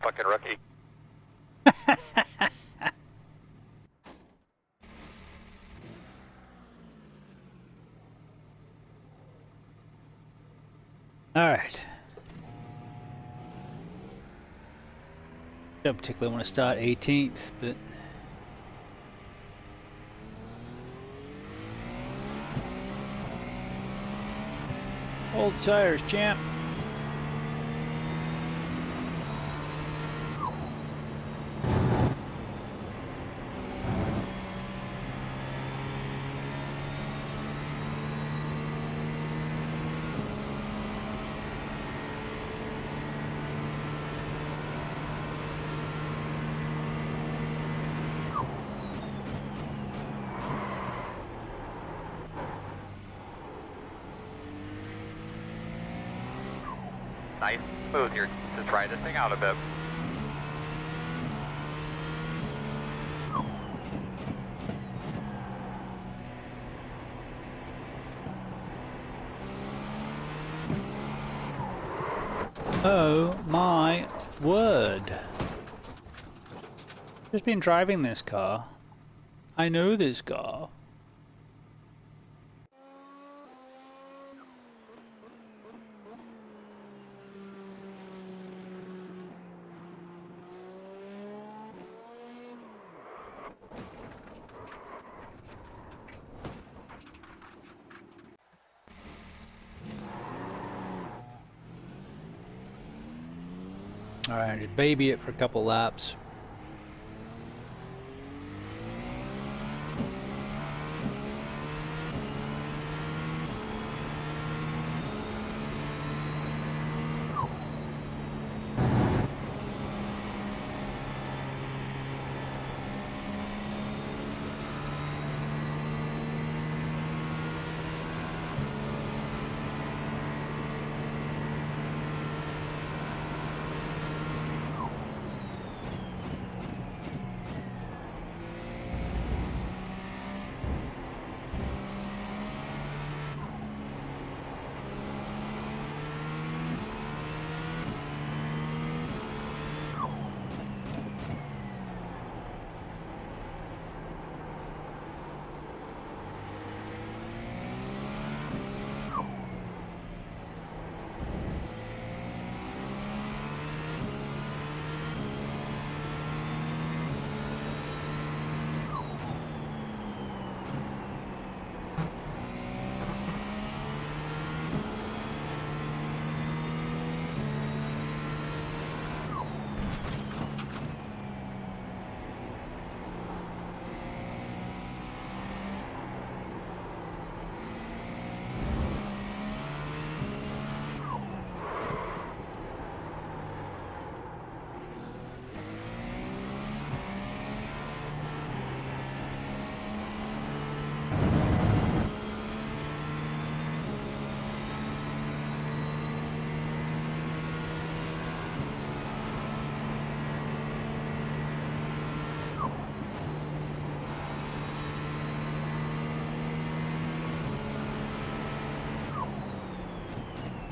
fucking rookie. All right. Don't particularly want to start 18th, but old tires, champ. Nice smooth here. Just try this thing out a bit. Oh my word. Just been driving this car. I know this car. Alright, just baby it for a couple laps.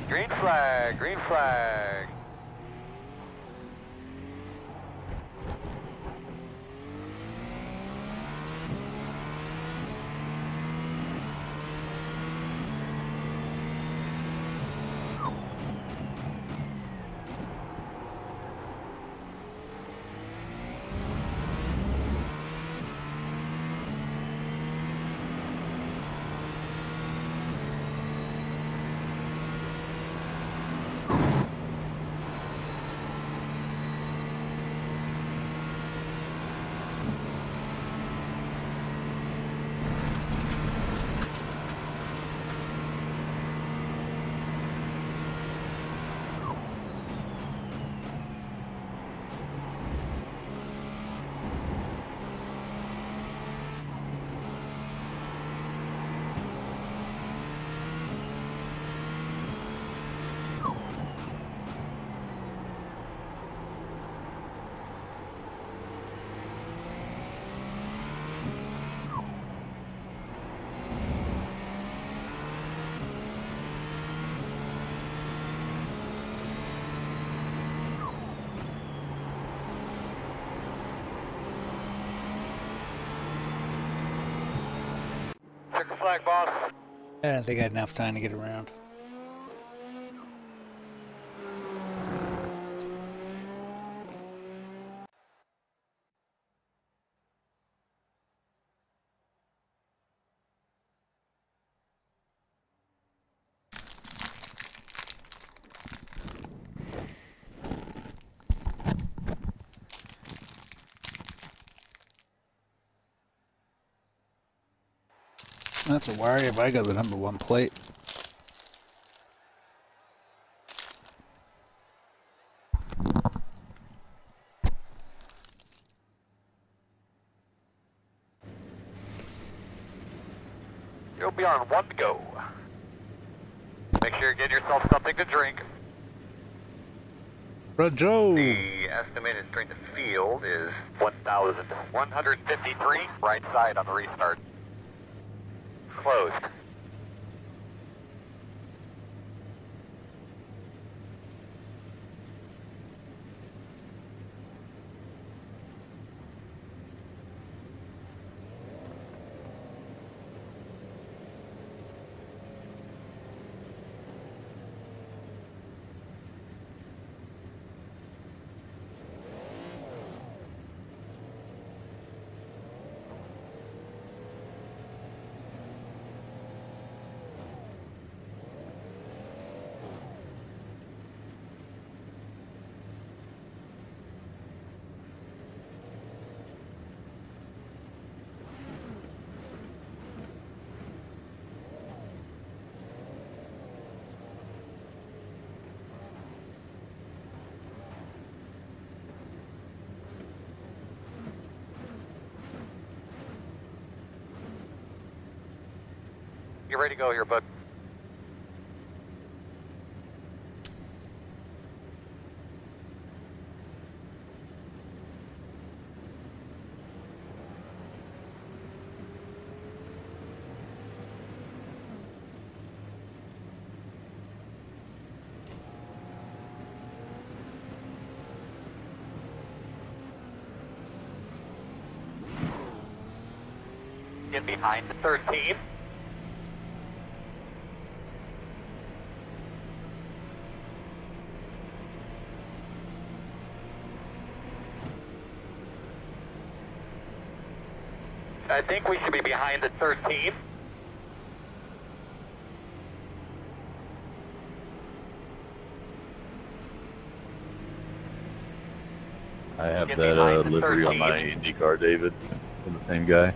Green flag, green flag. American flag, boss. I don't think I had enough time to get around. That's a worry if I got the #1 plate. You'll be on 1 to go. Make sure you get yourself something to drink. Rojo! The estimated strength of field is 1,153. Right side on the restart. Closed. You're ready to go here, bud. Get behind the 13. I think we should be behind the 13. I have Get that behind the livery on 13. my Indy car, David, from the same guy.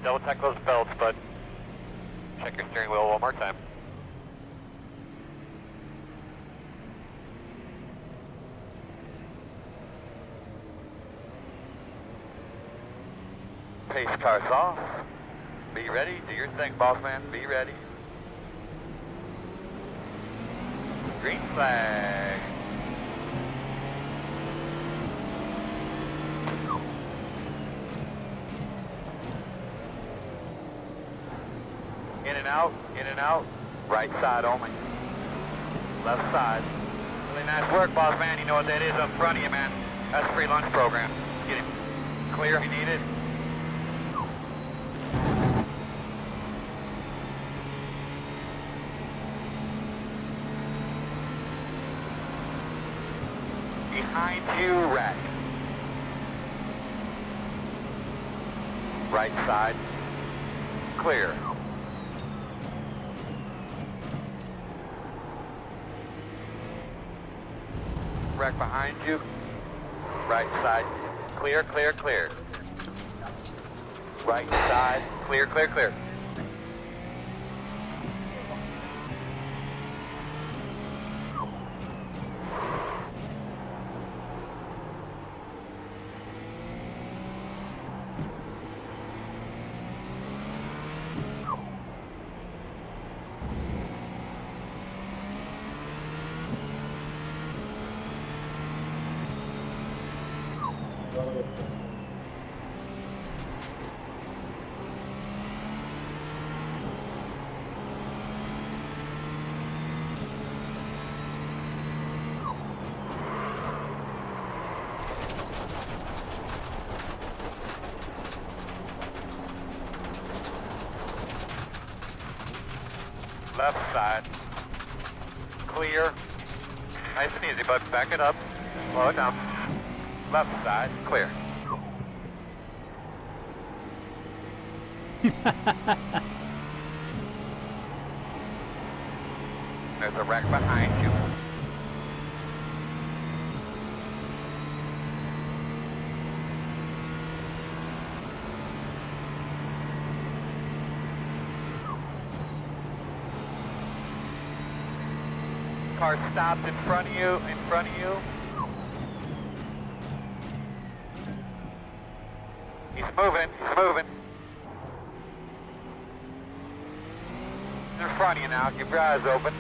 Double check those belts, bud. Check your steering wheel one more time. Pace car's off. Be ready. Do your thing, boss man. Be ready. Green flag. In and out, in and out. Right side only. Left side. Really nice work, boss man. You know what that is up front of you, man. That's a free lunch program. Get him clear if you need it. Behind you, rack. Right side. Clear. Wreck behind you. Right side. Clear, clear, clear. Right side, clear, clear, clear. Left side, clear. Nice and easy, bud. Back it up. Slow it down. Left side, clear. There's a wreck behind you. Car stopped in front of you, in front of you. He's moving, he's moving. He's in front of you now, keep your eyes open.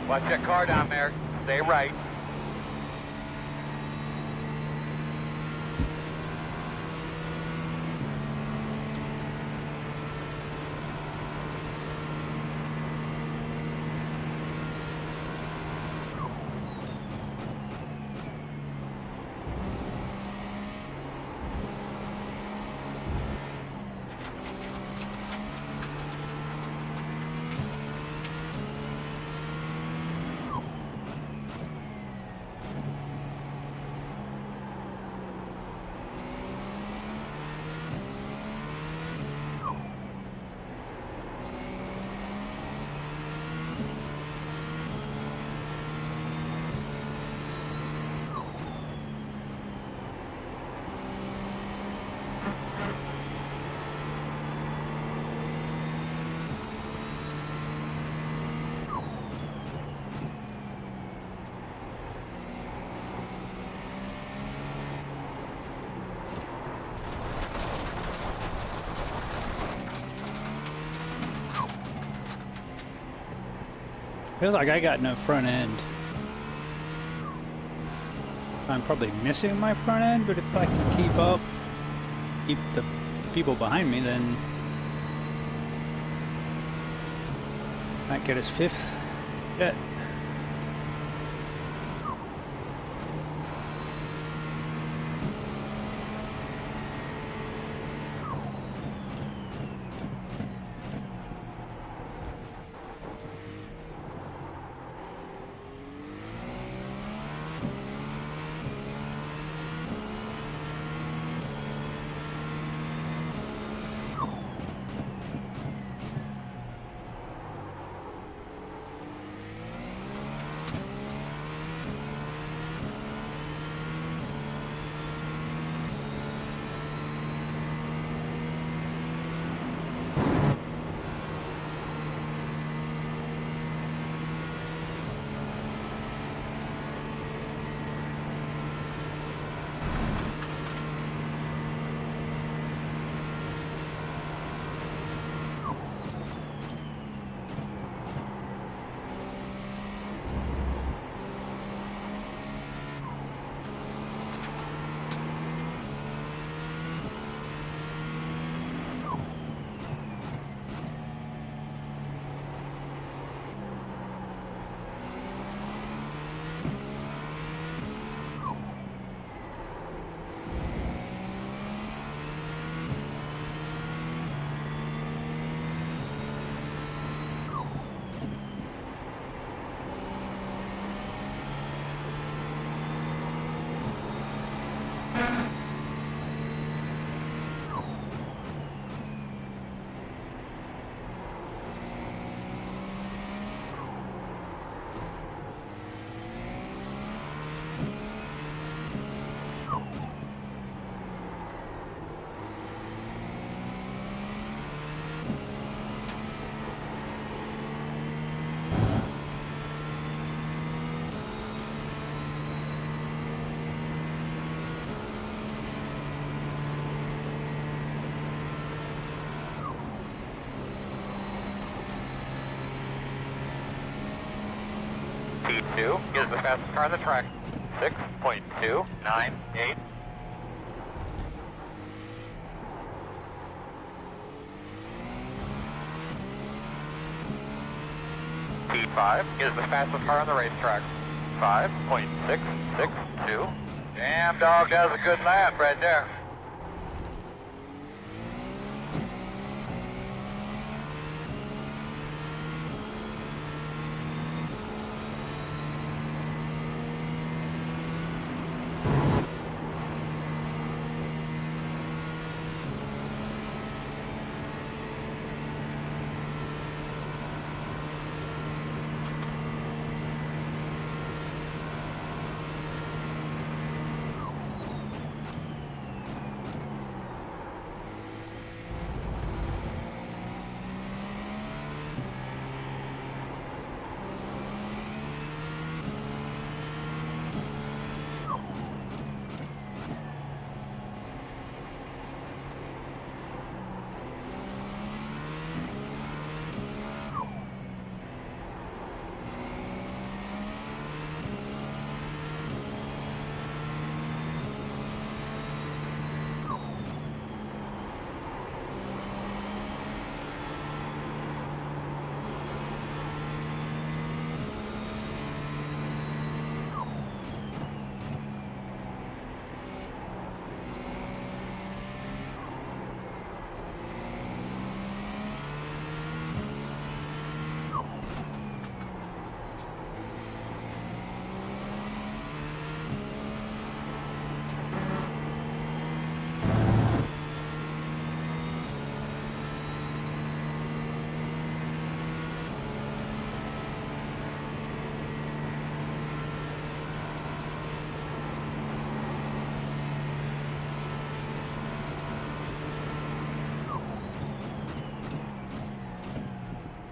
Watch that car down there. Stay right. Feels like I got no front end. I'm probably missing my front end, but if I can keep up, keep the people behind me, then might get us fifth. Yeah. 6.2 is the fastest car on the track. 6.298. P5 is the fastest car on the racetrack. 5.662. Damn dog does a good lap right there.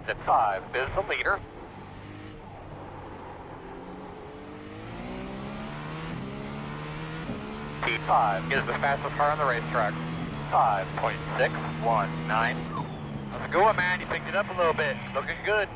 At 5 is the leader. P5 is the fastest car on the racetrack. 5.619. How's it going, man? You picked it up a little bit. Looking good.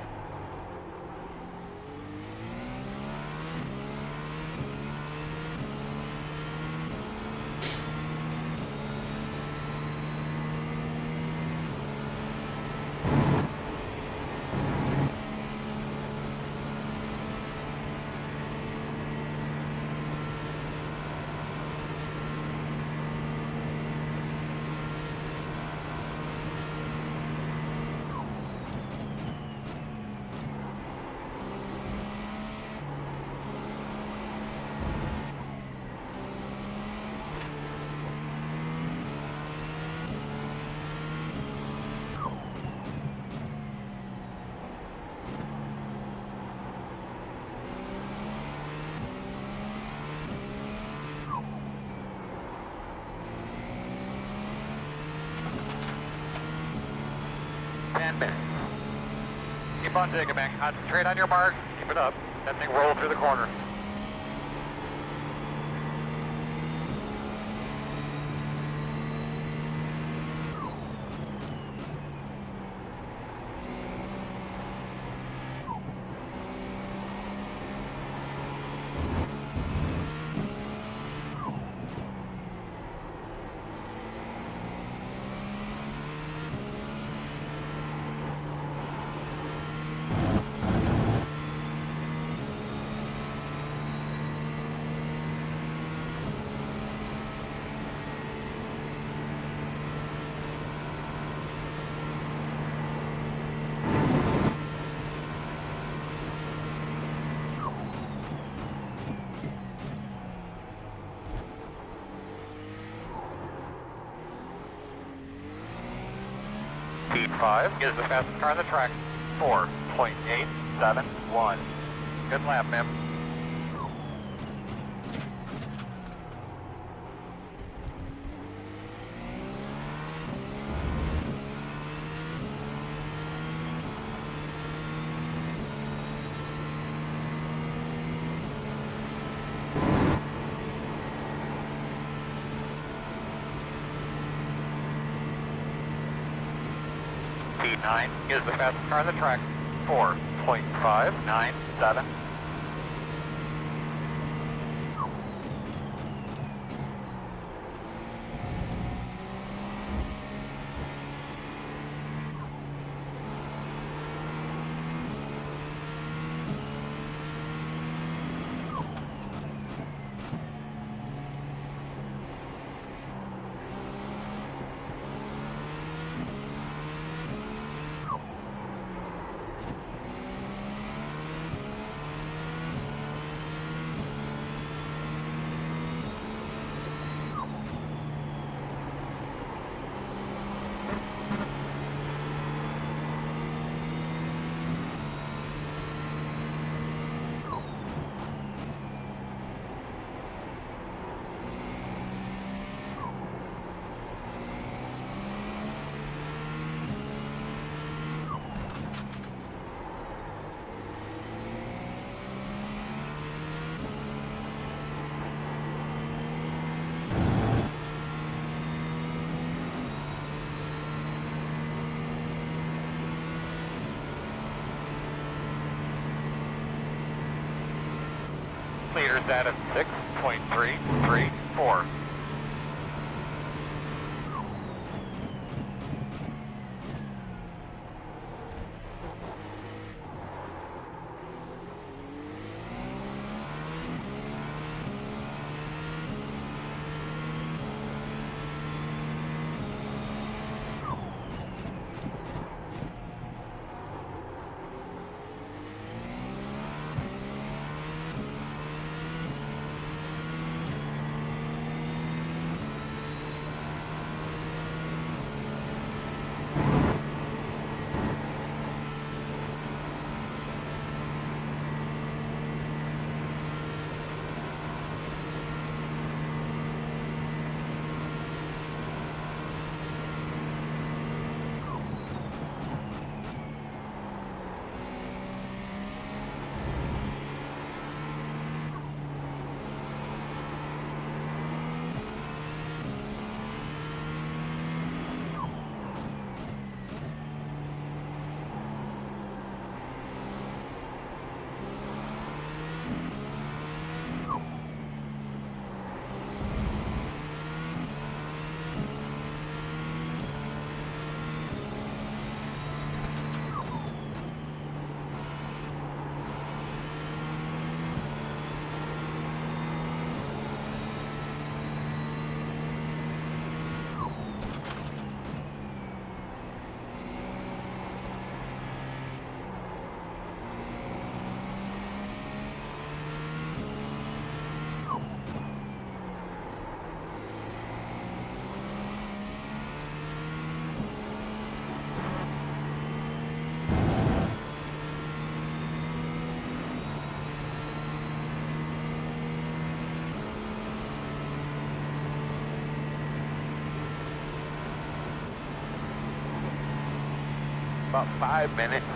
Keep on digging, man. Concentrate on your mark. Keep it up. That thing rolled through the corner. P5 is the fastest car on the track. 4.871. Good lap, man. P9 is the fastest car on the track. 4.597. Minutes out of 6.334. About 5 minutes.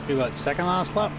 Do what, second last lap?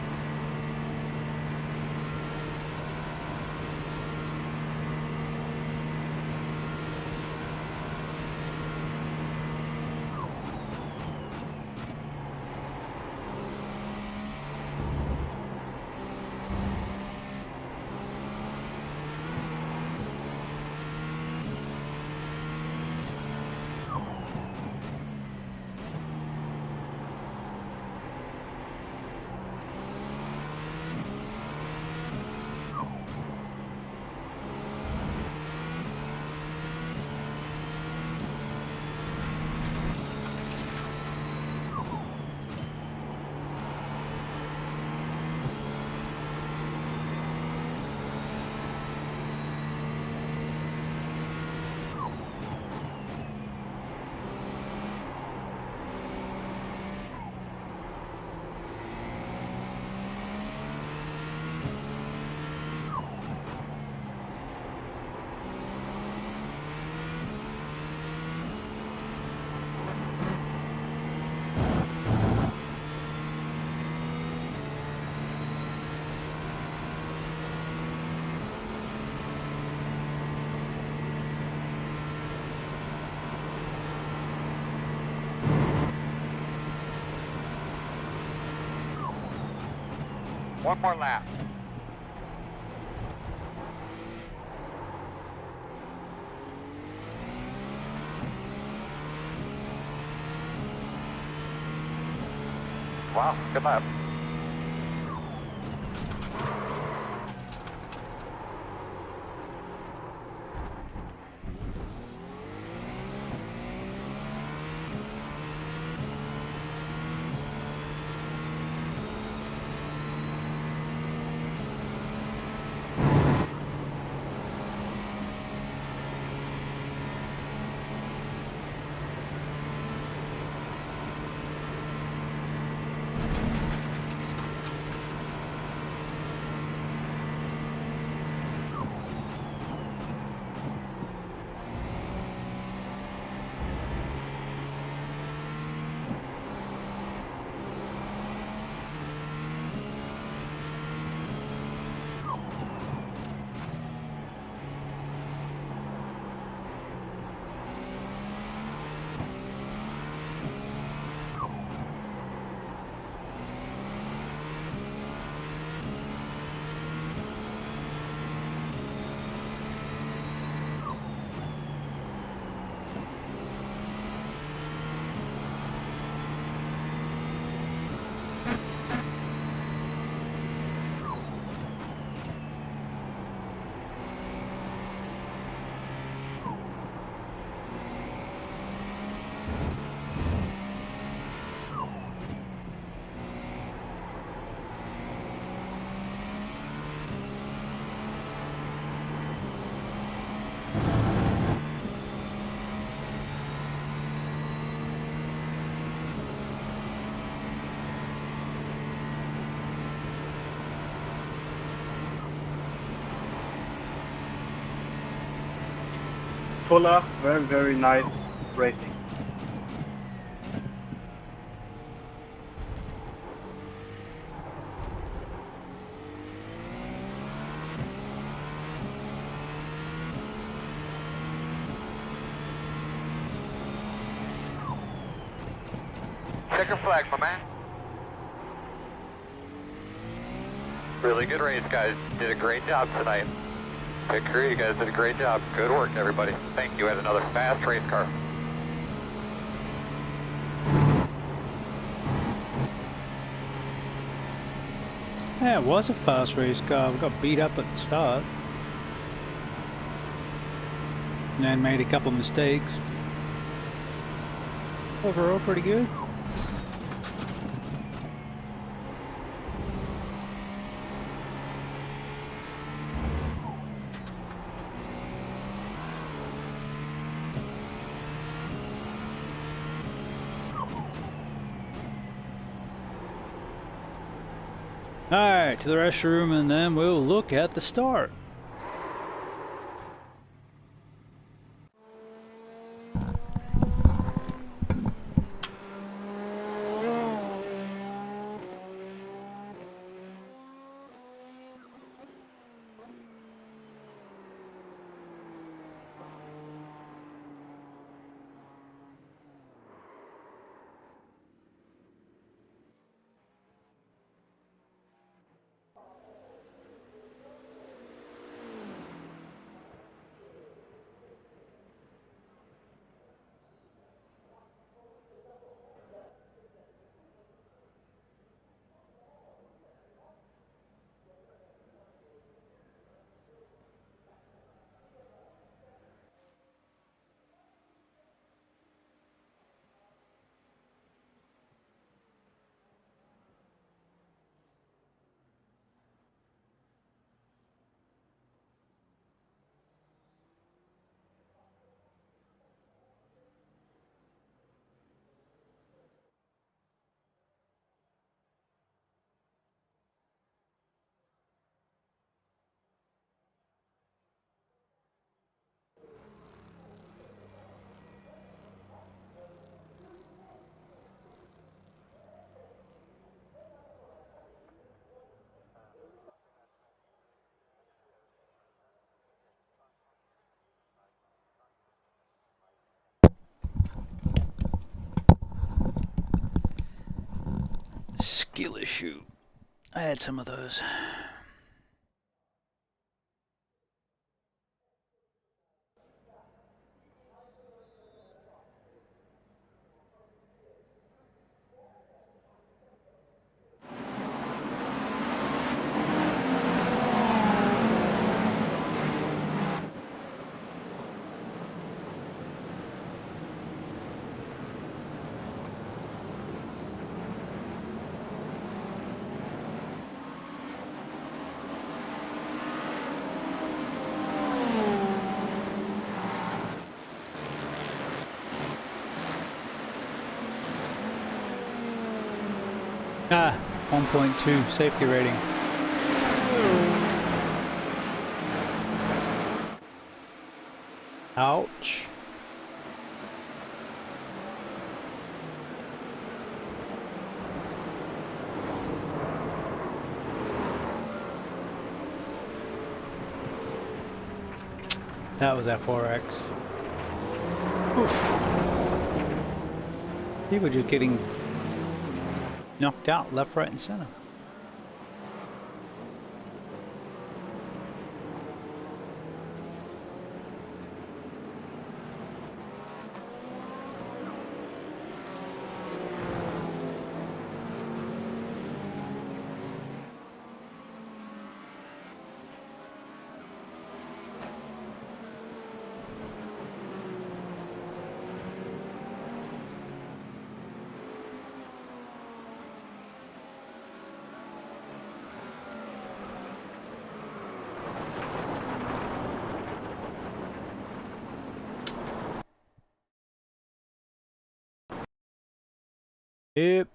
One more lap. Wow, good lap. Fuller, very, very nice racing. Checker flag, my man. Really good race, guys. Did a great job tonight. Pit crew, you guys did a great job. Good work, everybody. Thank you. As another fast race car. Yeah, it was a fast race car. We got beat up at the start. And made a couple mistakes. Overall, pretty good. Alright, to the restroom and then we'll look at the start. Skill issue. I had some of those. Ah, 1.2 safety rating. Ouch. That was F4X. Oof. People just getting knocked out left, right, and center. Yep.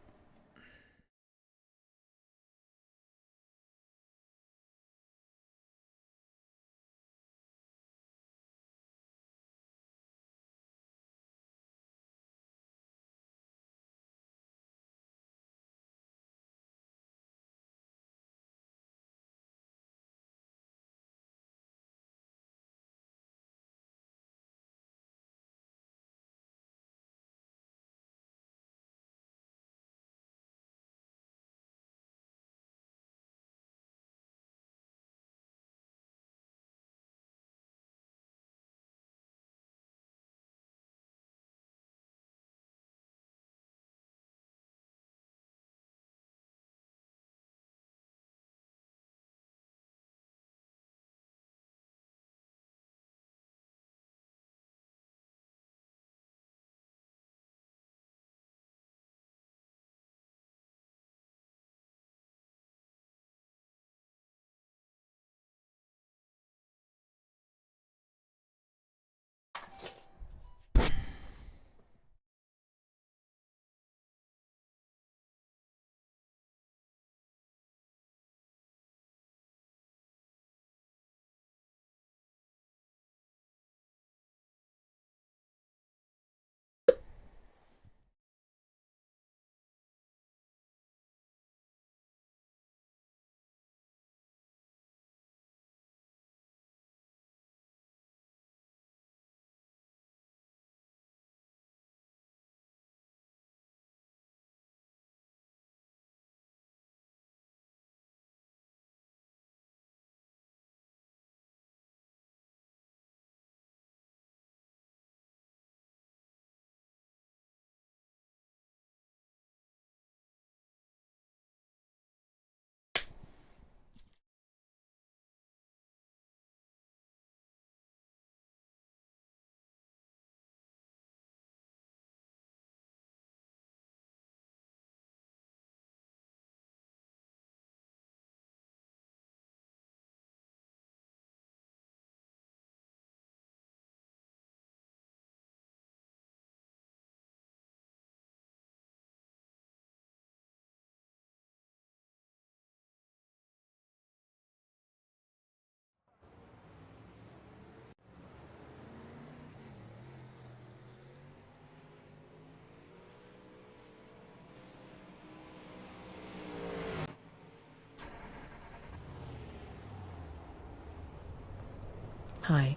Hi.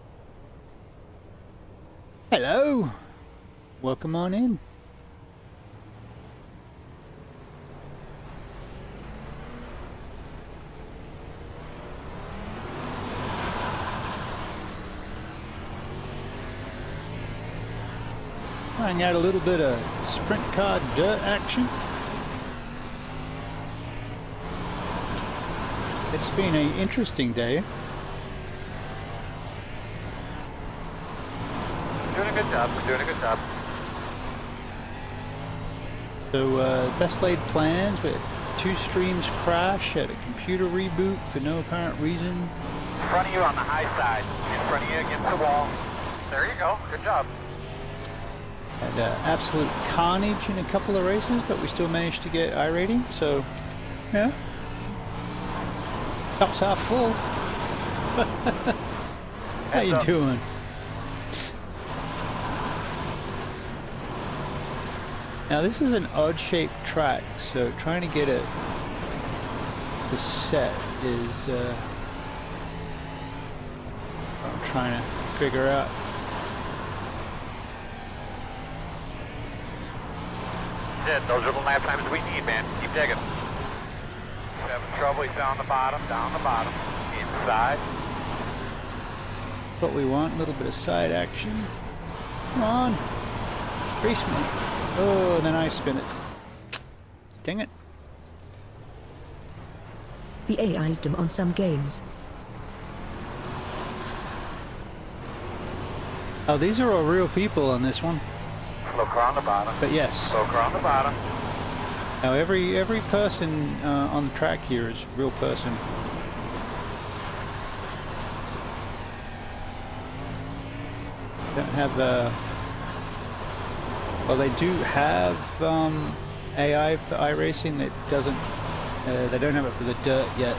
Hello. Welcome on in. trying out a little bit of sprint car dirt action. It's been an interesting day. Doing a good job. We're doing a good job. So, best laid plans, but 2 streams crash, had a computer reboot for no apparent reason. In front of you on the high side. In front of you against the wall. There you go. Good job. Had absolute carnage in a couple of races, but we still managed to get iRating, so, yeah. Cup's half full. How you doing? Now this is an odd-shaped track, so trying to get it to set is what I'm trying to figure out. That's it. Those are the lap times we need, man. Keep digging. If you're having trouble, he's down the bottom, inside. That's what we want, a little bit of side action. Come on, race me. Oh, and then I spin it. Dang it. The AI's dumb on some games. Oh, these are all real people on this one. Slow car on the bottom. But yes. Slow car on the bottom. Now every person on the track here is a real person. Don't have well, they do have AI for iRacing that doesn't. They don't have it for the dirt yet.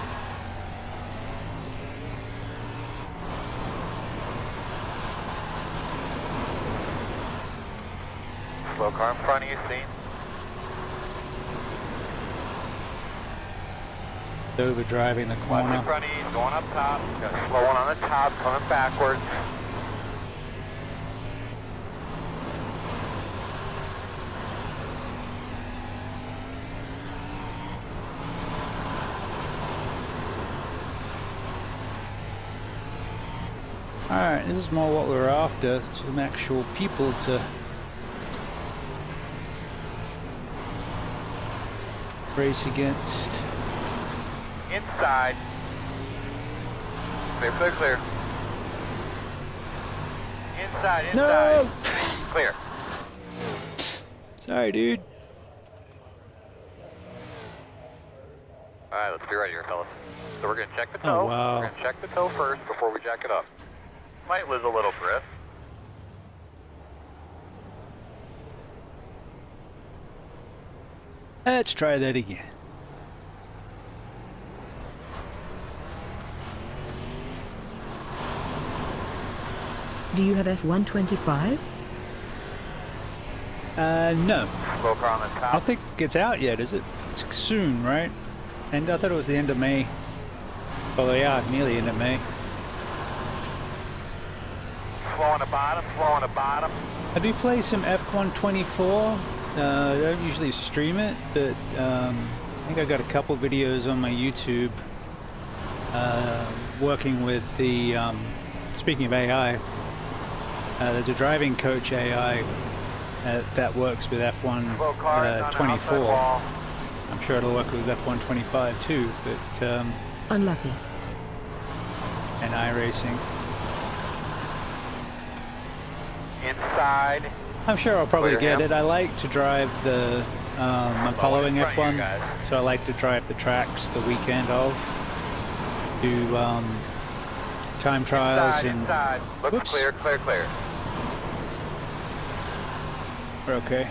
Slow car in front of you, see? Over driving the Left in corner. front of you, going up top. Got a slow one on the top, coming backwards. Alright, this is more what we were after, some actual people to race against. Inside. Clear, clear, clear. Inside, inside. No! Clear. Sorry, dude. Alright, let's be ready here, fellas. So we're going to check the toe. Oh, wow. We're going to check the toe first before we jack it up. Might lose a little grip. Let's try that again. Do you have F125? No. Slow car on the I top. don't think it's out yet, is it? It's soon, right? And I thought it was the end of May. Oh yeah, nearly end of May. Slow on the bottom, slow on the bottom. I do play some F124. I don't usually stream it, but I think I got a couple videos on my YouTube working with the, speaking of AI, there's a driving coach AI that works with Slow car is on the outside F124. wall. I'm sure it'll work with F125 too, but Unlucky. and iRacing. Inside. I'm sure I'll probably Clear get him. it. I like to drive the, I'm following in front of you F1, guys. so I like to drive the tracks the weekend of, do time trials Inside, and, inside. Looks Whoops. clear, clear, clear. we're okay.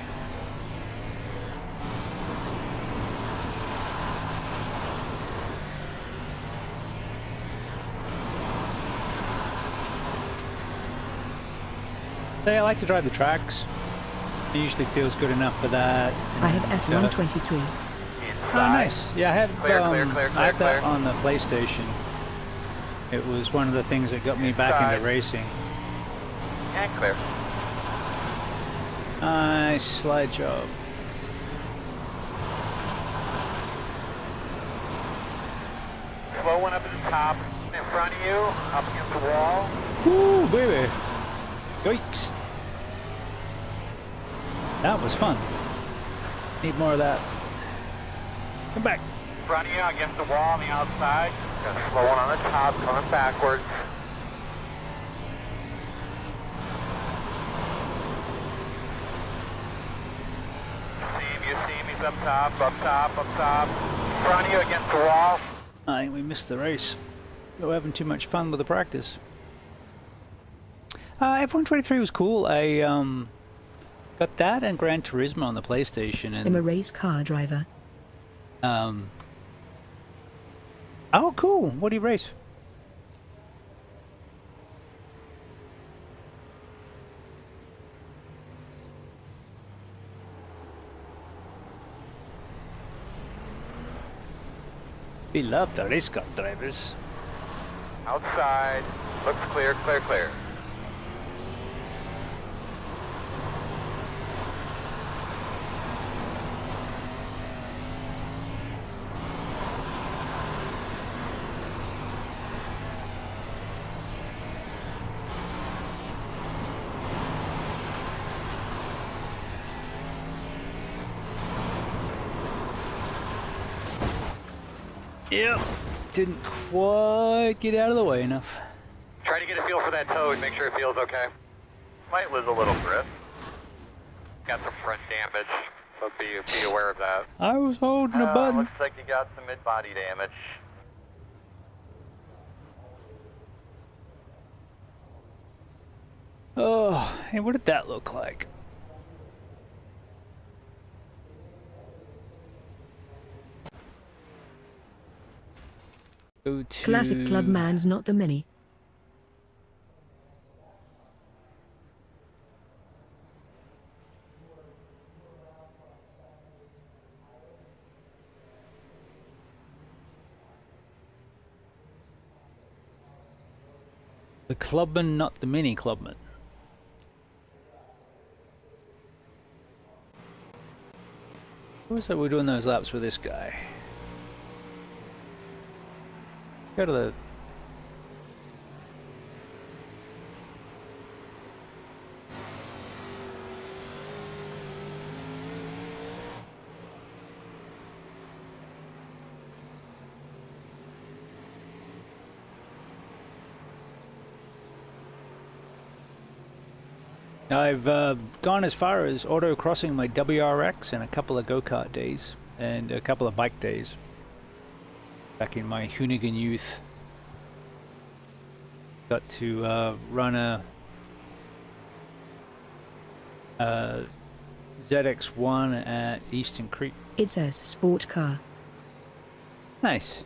I like to drive the tracks. It usually feels good enough for that. I have And, F123. Inside. Oh, nice. Yeah, I have, Clear, clear, clear, I have that clear. on the PlayStation. It was one of the things that got me back Inside. into racing. And clear. Nice slide job. Slow one up at the top. In front of you. Up against the wall. Woo, baby. Yikes. That was fun. Need more of that. Come back. Front of you against the wall on the outside. Got a slow one on the top, coming backwards. You see him, he's up top, up top, up top. Front of you against the wall. I think we missed the race. We're having too much fun with the practice. F123 was cool. I got that and Gran Turismo on the PlayStation. And I'm a race car driver. Oh, cool. What do you race? We love the race car drivers. Outside. Looks clear, clear, clear. Yep. Didn't quite get out of the way enough. Try to get a feel for that toe and make sure it feels okay. Might lose a little grip. Got some front damage, so be aware of that. I was holding a button. Looks like you got some mid-body damage. Oh, hey, what did that look like? Go to... Classic club man's not the mini. The clubman, not the mini clubman. What was it we're doing those laps with this guy? Go to the... I've gone as far as auto-crossing my WRX and a couple of go-kart days and a couple of bike days back in my Hoonigan youth. Got to run a ZX1 at Eastern Creek. It says sport car. Nice.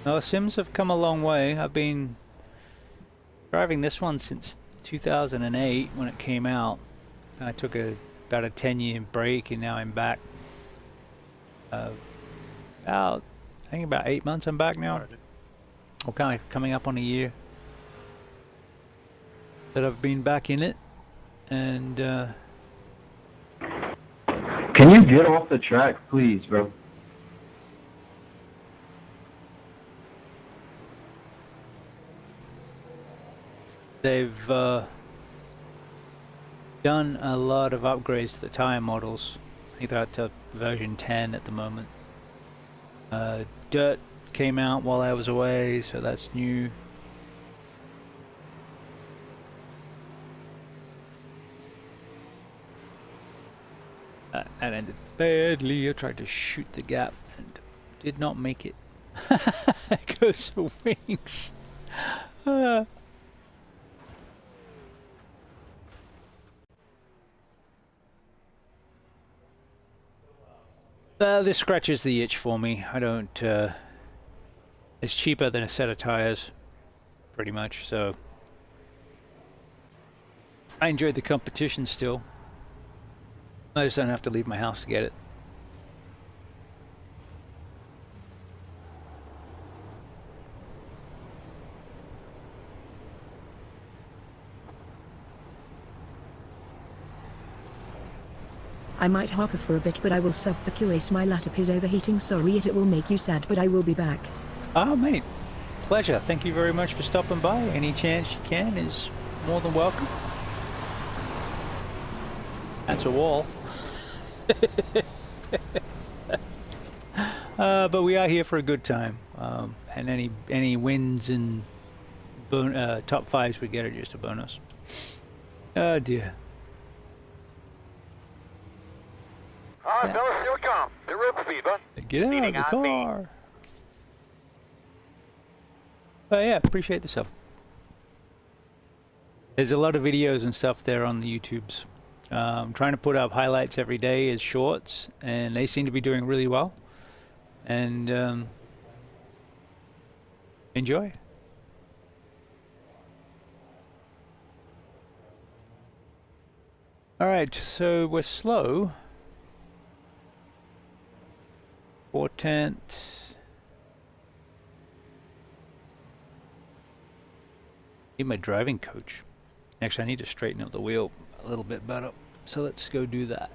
Well, Sims have come a long way. I've been driving this one since 2008 when it came out. I took about a 10-year break and now I'm back. I think about 8 months I'm back now. Or kind of coming up on a year that I've been back in it. And Can you get off the track, please, bro? they've done a lot of upgrades to the tire models. I think they're up to version 10 at the moment. Dirt came out while I was away, so that's new. That ended badly. I tried to shoot the gap and did not make it. There goes the wings. This scratches the itch for me. I don't... it's cheaper than a set of tires, pretty much, so... I enjoyed the competition still. I just don't have to leave my house to get it. I might harper for a bit, but I will subvacuate. My laptop is overheating. Sorry, it will make you sad, but I will be back. Oh, mate. pleasure. Thank you very much for stopping by. Any chance you can is more than welcome. That's a wall. But we are here for a good time. And any wins and top fives we get are just a bonus. Oh dear. All right, fellas, here we come. To rope speed, bud. Get out of Leaning the on me. car. Oh yeah, appreciate the sub. There's a lot of videos and stuff there on the YouTubes. Trying to put up highlights every day as shorts, and they seem to be doing really well. And enjoy. Alright, so we're slow. 4/10. Need my driving coach. Actually, I need to straighten up the wheel a little bit better. So let's go do that.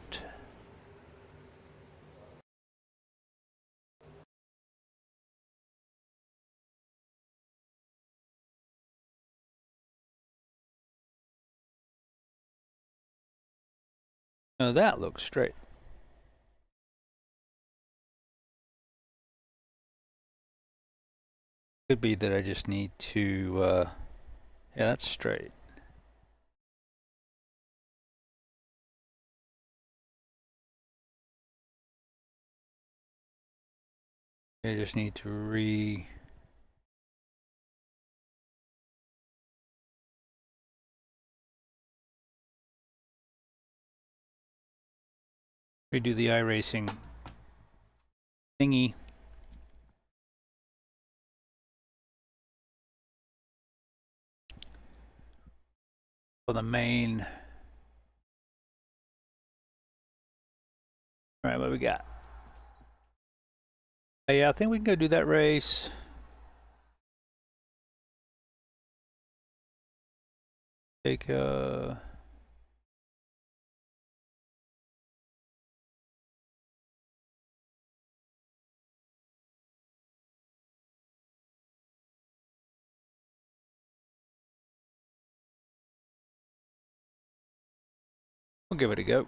Now that looks straight. Could be that I just need to, yeah, that's straight. I just need to redo the iRacing thingy. For the main. Alright, what we got? Yeah, I think we can go do that race. Take we'll give it a go.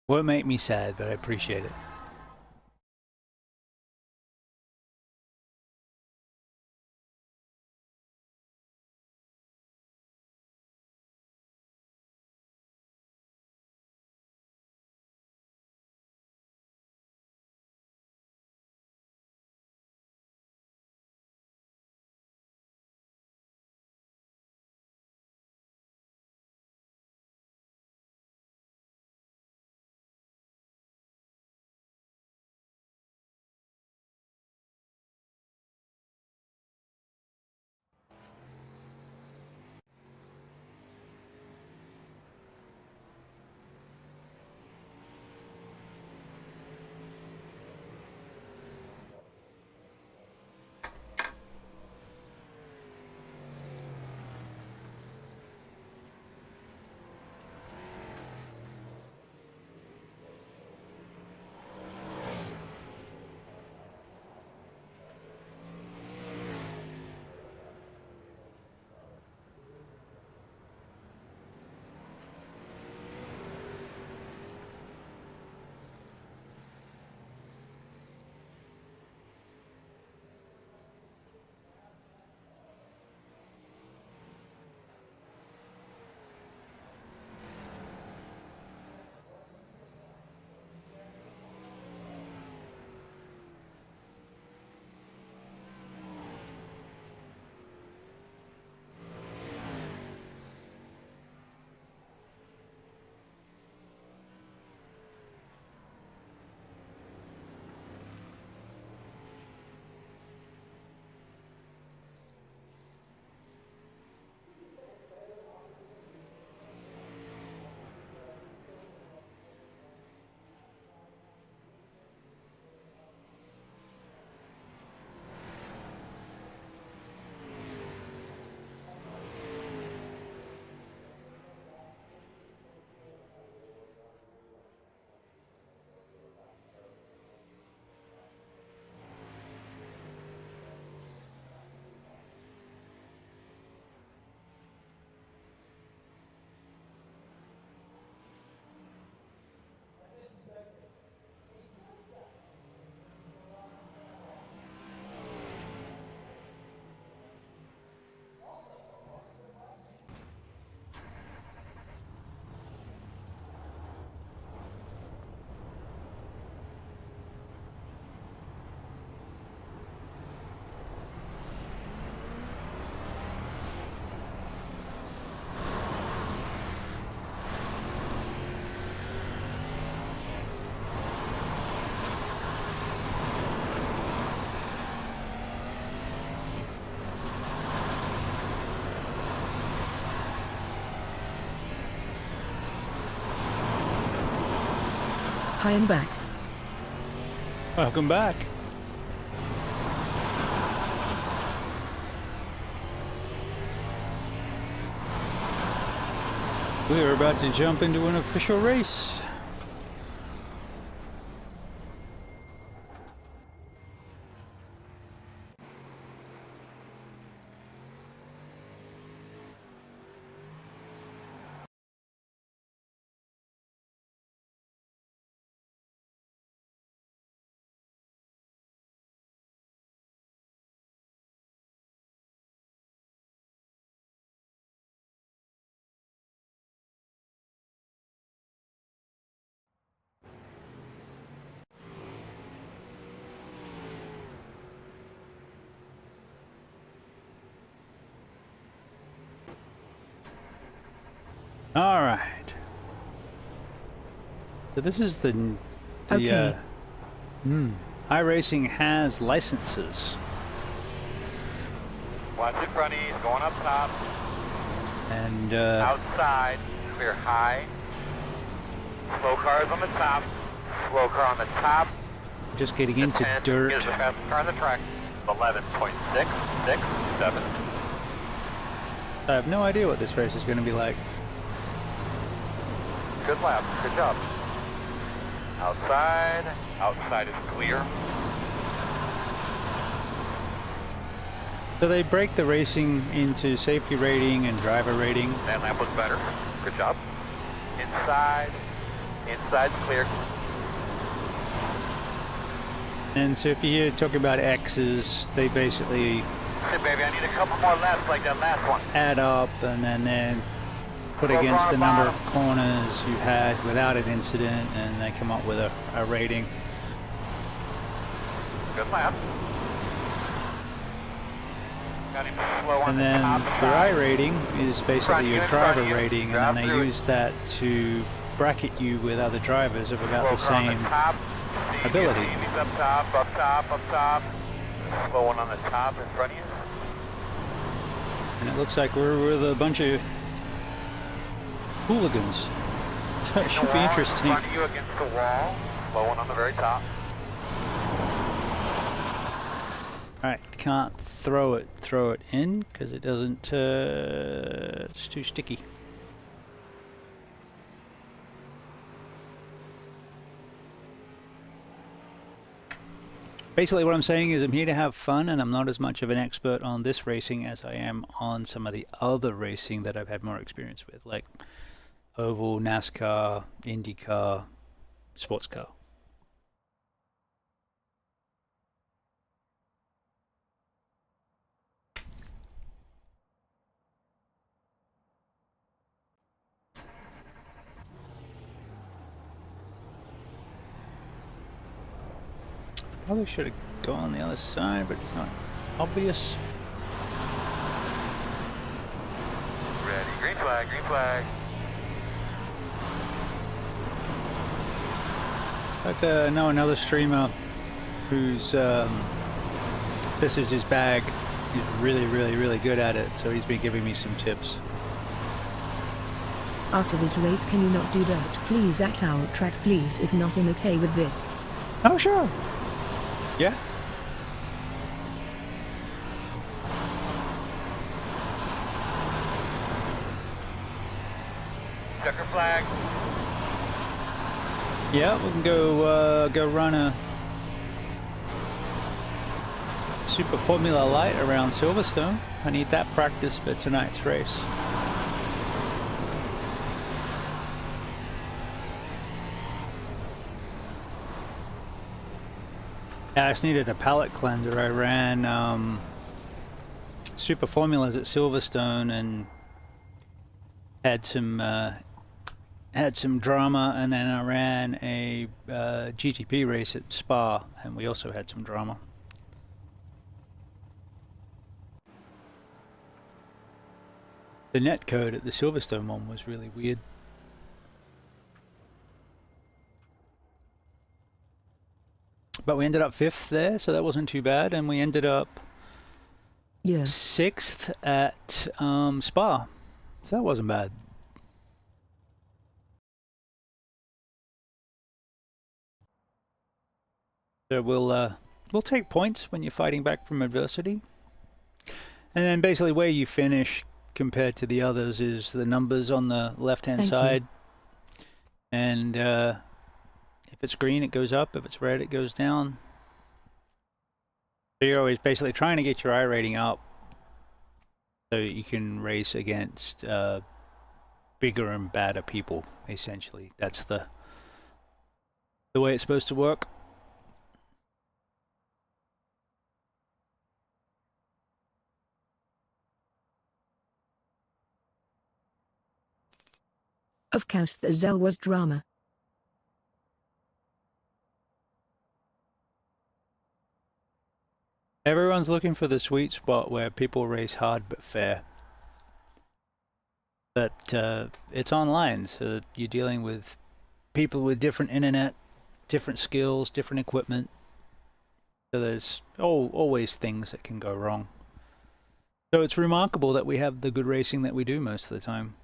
Won't make me sad, but I appreciate it. Hi and back. Welcome back. We're about to jump into an official race. All right. So this is the Okay. iRacing has licenses, Watch in front of you, he's going up top. and Outside, clear high. Slow cars on the top. Slow car on the top. just getting into 10 dirt. is the fastest car on the track. 11.667. I have no idea what this race is going to be like. Good lap. Good job. Outside. Outside is clear. So they break the racing into safety rating and driver rating. That lap was better. Good job. Inside. Inside's clear. And so if you hear talking about X's, they basically Hey, baby, I need a couple more laps like that last one. add up and then put Slow against car the number of bottom. corners you had without an incident, and they come up with a rating. Good lap. Got him slow on And the then top your side. I rating is Front basically you, your in front driver of you. rating, and Drive then they through it. use that to bracket you with other drivers of about the Slow car on same the top. ability. He's up top, up top, up top. Slow one on the top in front of you. And it looks like we're with a bunch of hooligans. So it should be Wall interesting. In front of you against the wall. Slow one on the very top. Alright, can't throw it in because it doesn't, it's too sticky. Basically what I'm saying is I'm here to have fun, and I'm not as much of an expert on this racing as I am on some of the other racing that I've had more experience with, like oval, NASCAR, IndyCar, sports car. Probably should have gone on the other side, but it's not obvious. Ready. Green flag, green flag. Like I know another streamer who's this is his bag. He's really good at it, so he's been giving me some tips. After this race, can you not do dirt? Please act out track, please. If not, I'm okay with this. Oh sure. Yeah. Checker flag. Yeah, we can go run a Super Formula Light around Silverstone. I need that practice for tonight's race. Yeah, I just needed a palate cleanser. I ran Super Formulas at Silverstone and had some drama, and then I ran a GTP race at Spa, and we also had some drama. The net code at the Silverstone one was really weird. But we ended up 5th there, so that wasn't too bad, and we ended up Yeah. 6th at Spa, so that wasn't bad. So we'll take points when you're fighting back from adversity, and then basically where you finish compared to the others is the numbers on the left-hand Thank you. side. And if it's green, it goes up. If it's red, it goes down. So you're always basically trying to get your iRating up so you can race against bigger and badder people, essentially. That's the way it's supposed to work. Of course the Zell was drama. Everyone's looking for the sweet spot where people race hard but fair. But it's online, so you're dealing with people with different internet, different skills, different equipment. So there's always things that can go wrong. So it's remarkable that we have the good racing that we do most of the time.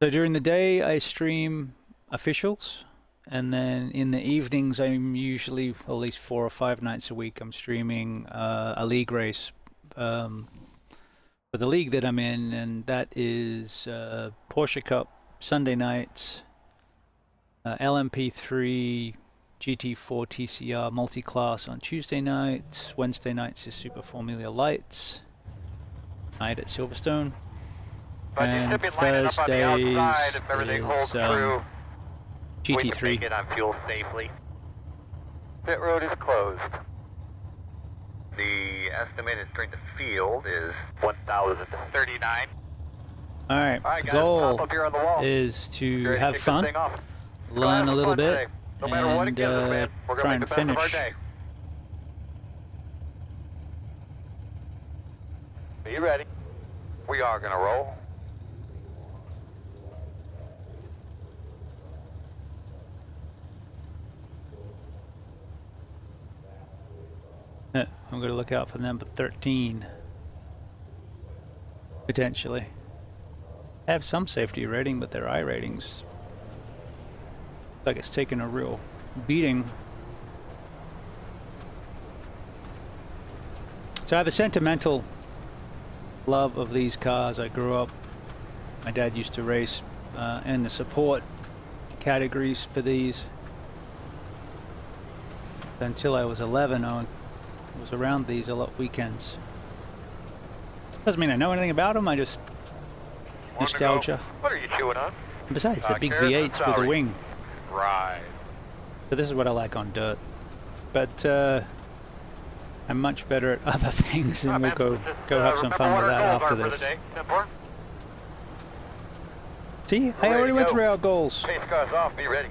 So during the day I stream officials, and then in the evenings I'm usually, at least 4 or 5 nights a week, I'm streaming a league race for the league that I'm in, and that is Porsche Cup Sunday nights, LMP3 GT4 TCR multi-class on Tuesday nights. Wednesday nights is Super Formula Lights night at Silverstone. But you should be lining up on the outside if everything holds true. We can GT3. make it on fuel safely. Pit road is closed. The estimated strength of field is 1,039. Alright, All right, the guys, goal hop up here on the wall. is to Ready to have kick this fun, thing off. Go learn have a some little fun bit, today. No matter what it and gives us, man, we're try gonna and make the best of our finish. day. Are you ready? We are gonna roll. I'm going to look out for number 13. Potentially. They have some safety rating, but their iRatings looks like it's taken a real beating. So I have a sentimental love of these cars. I grew up, my dad used to race in the support categories for these. Until I was 11, I was around these a lot weekends. Doesn't mean I know anything about them, I just nostalgia. What are you chewing on? And besides, they're big carrots and V8s with a celery. wing. Right. So this is what I like on dirt. But I'm much better at other things, and we'll go have some fun with that after this. See, I already went through our goals. Pace cars off, be ready.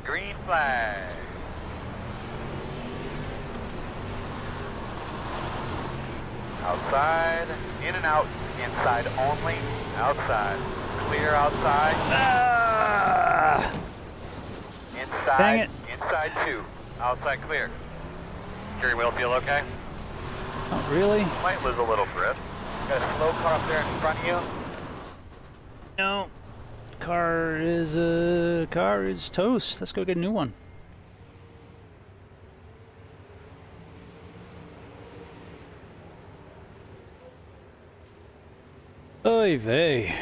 Green flag. Outside, in and out, inside only, outside. Clear outside. Ah! Inside, Dang it. inside 2. Outside clear. Steering wheel feel okay? Not really. Might lose a little grip. Got a slow car up there in front of you. No. Car is toast. Let's go get a new one. Oy vey.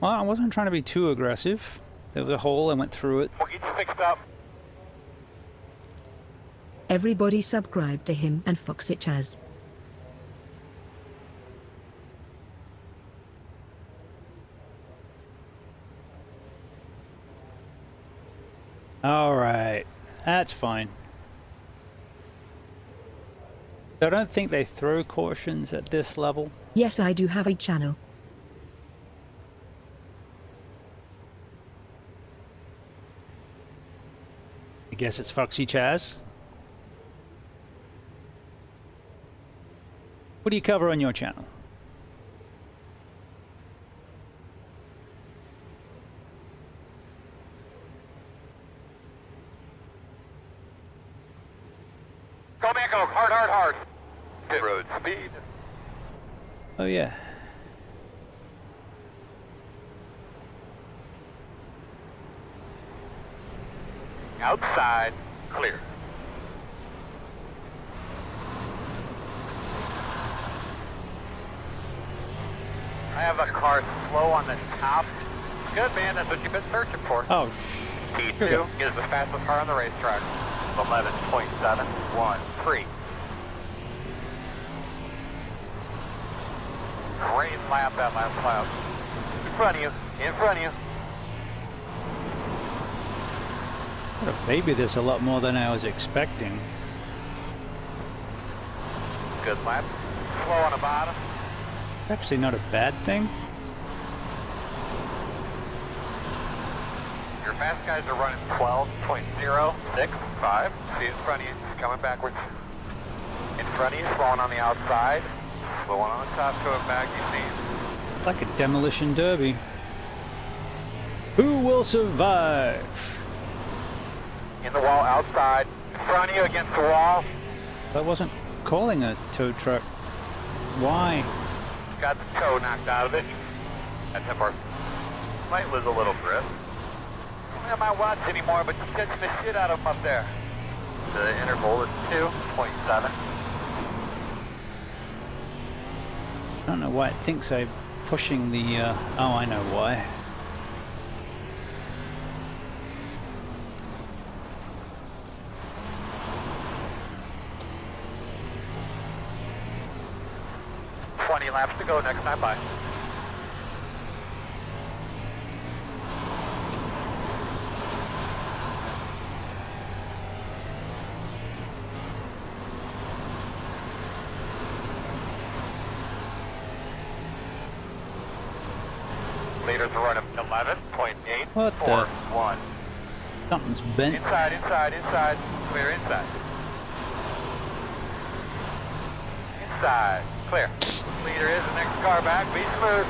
Well, I wasn't trying to be too aggressive. There was a hole, I went through it. We'll get you fixed up. Everybody subscribe to him and Fox it Chaz. Alright, that's fine. I don't think they throw cautions at this level. Yes, I do have a channel. I guess it's Foxy Chaz. What do you cover on your channel? Go, man, go. Hard, hard, hard. Pit road speed. Oh yeah. Outside, clear. I have a car slow on the top. Good, man. That's what you've been searching for. Oh, P2 sugar. is the fastest car on the racetrack. 11.713. Great lap that last lap. In front of you. In front of you. What a baby, there's a lot more than I was expecting. Good lap. Slow on the bottom. Actually not a bad thing. Your fast guys are running 12.065. See in front of you. He's coming backwards. In front of you, slowing on the outside. Slowing on the top, going back. You see. Like a demolition derby. Who will survive? In the wall, outside. In front of you, against the wall. I wasn't calling a tow truck. Why? Got the toe knocked out of it. That's him. Might lose a little grip. I don't have my watch anymore, but you're catching the shit out of him up there. The interval is 2.7. I don't know why it thinks I'm pushing the, oh, I know why. Laps to go next time by. Leaders are running 11.841. Something's bent. Inside, inside, inside. Clear inside. Inside. Clear. Leader is the next car back. Be smooth.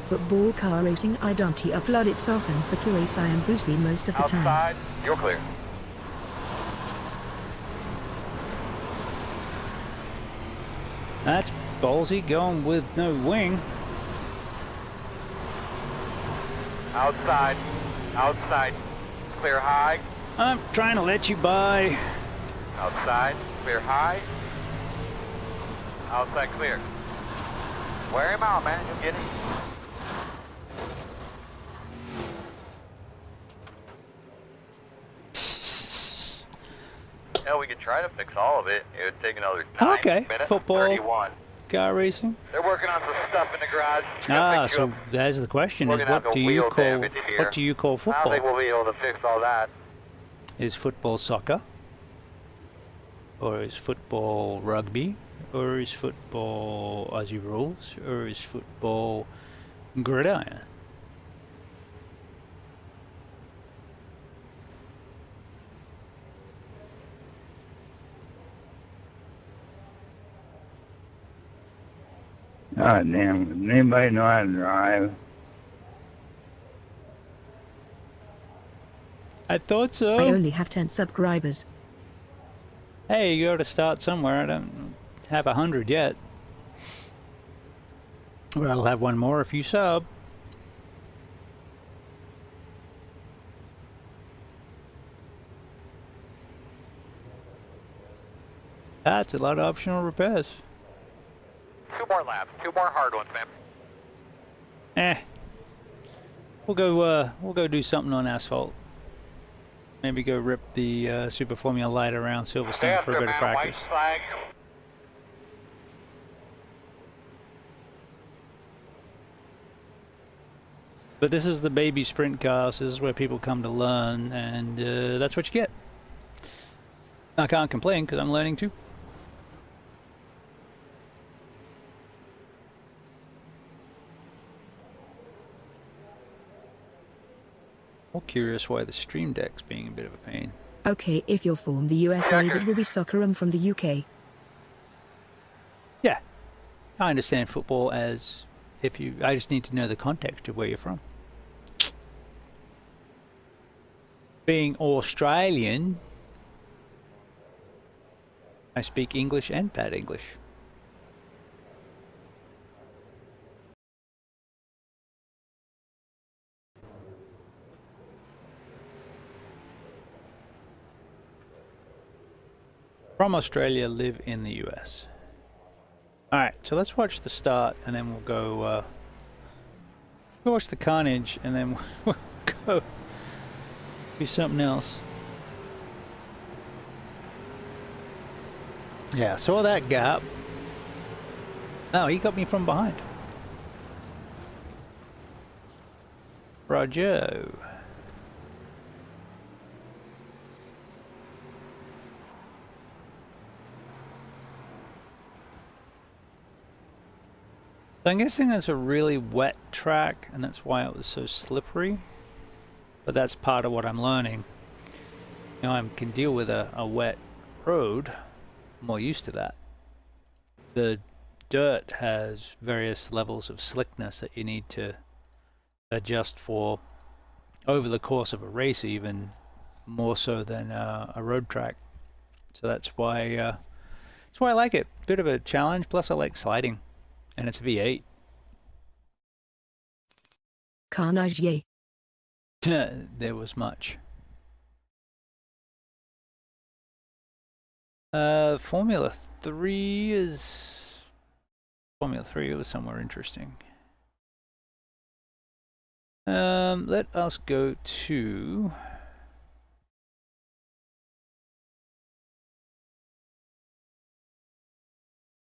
Football car racing, I don't upload it often because I am busy most of the time. Outside. You're clear. That's ballsy, going with no wing. Outside. Outside. Clear high. I'm trying to let you by. Outside, clear high. Outside clear. Wear him out, man. You'll get it. Hell, we could try to fix all of it. It would take another 9 Okay, minutes. football. 31. Car racing. They're working on some stuff in the garage. Ah, so there's the question: is what do you call damage here. what do you call I don't football? think we'll be able to fix all that. Is football soccer? Or is football rugby? Or is football Aussie rules? Or is football gridiron? God damn, does anybody know how to drive? I thought so. I only have 10 subscribers. Hey, you gotta start somewhere. I don't have 100 yet. But I'll have one more if you sub. That's a lot of optional repairs. 2 more laps. 2 more hard ones, man. We'll go do something on asphalt. Maybe go rip the Super Formula Light around Silverstone for a bit of practice. White flag. But this is the baby sprint cars. This is where people come to learn, and that's what you get. I can't complain because I'm learning too. More curious why the Stream Deck's being a bit of a pain. Okay, if you're from the USA, it will be soccer. I'm from the UK. Yeah, I understand football as if you. I just need to know the context of where you're from. Being Australian, I speak English and bad English. From Australia, live in the US. Alright, so let's watch the start and then we'll go, we'll watch the carnage and then we'll go do something else. Yeah, saw that gap. Oh, he got me from behind. Roger. So I'm guessing that's a really wet track and that's why it was so slippery. But that's part of what I'm learning. You know, I can deal with a wet road. I'm more used to that. The dirt has various levels of slickness that you need to adjust for over the course of a race, even more so than a road track. So that's why I like it. Bit of a challenge, plus I like sliding. And it's a V8. Carnage, yay. There was much. Formula 3 is... Formula 3 was somewhere interesting. Let us go to...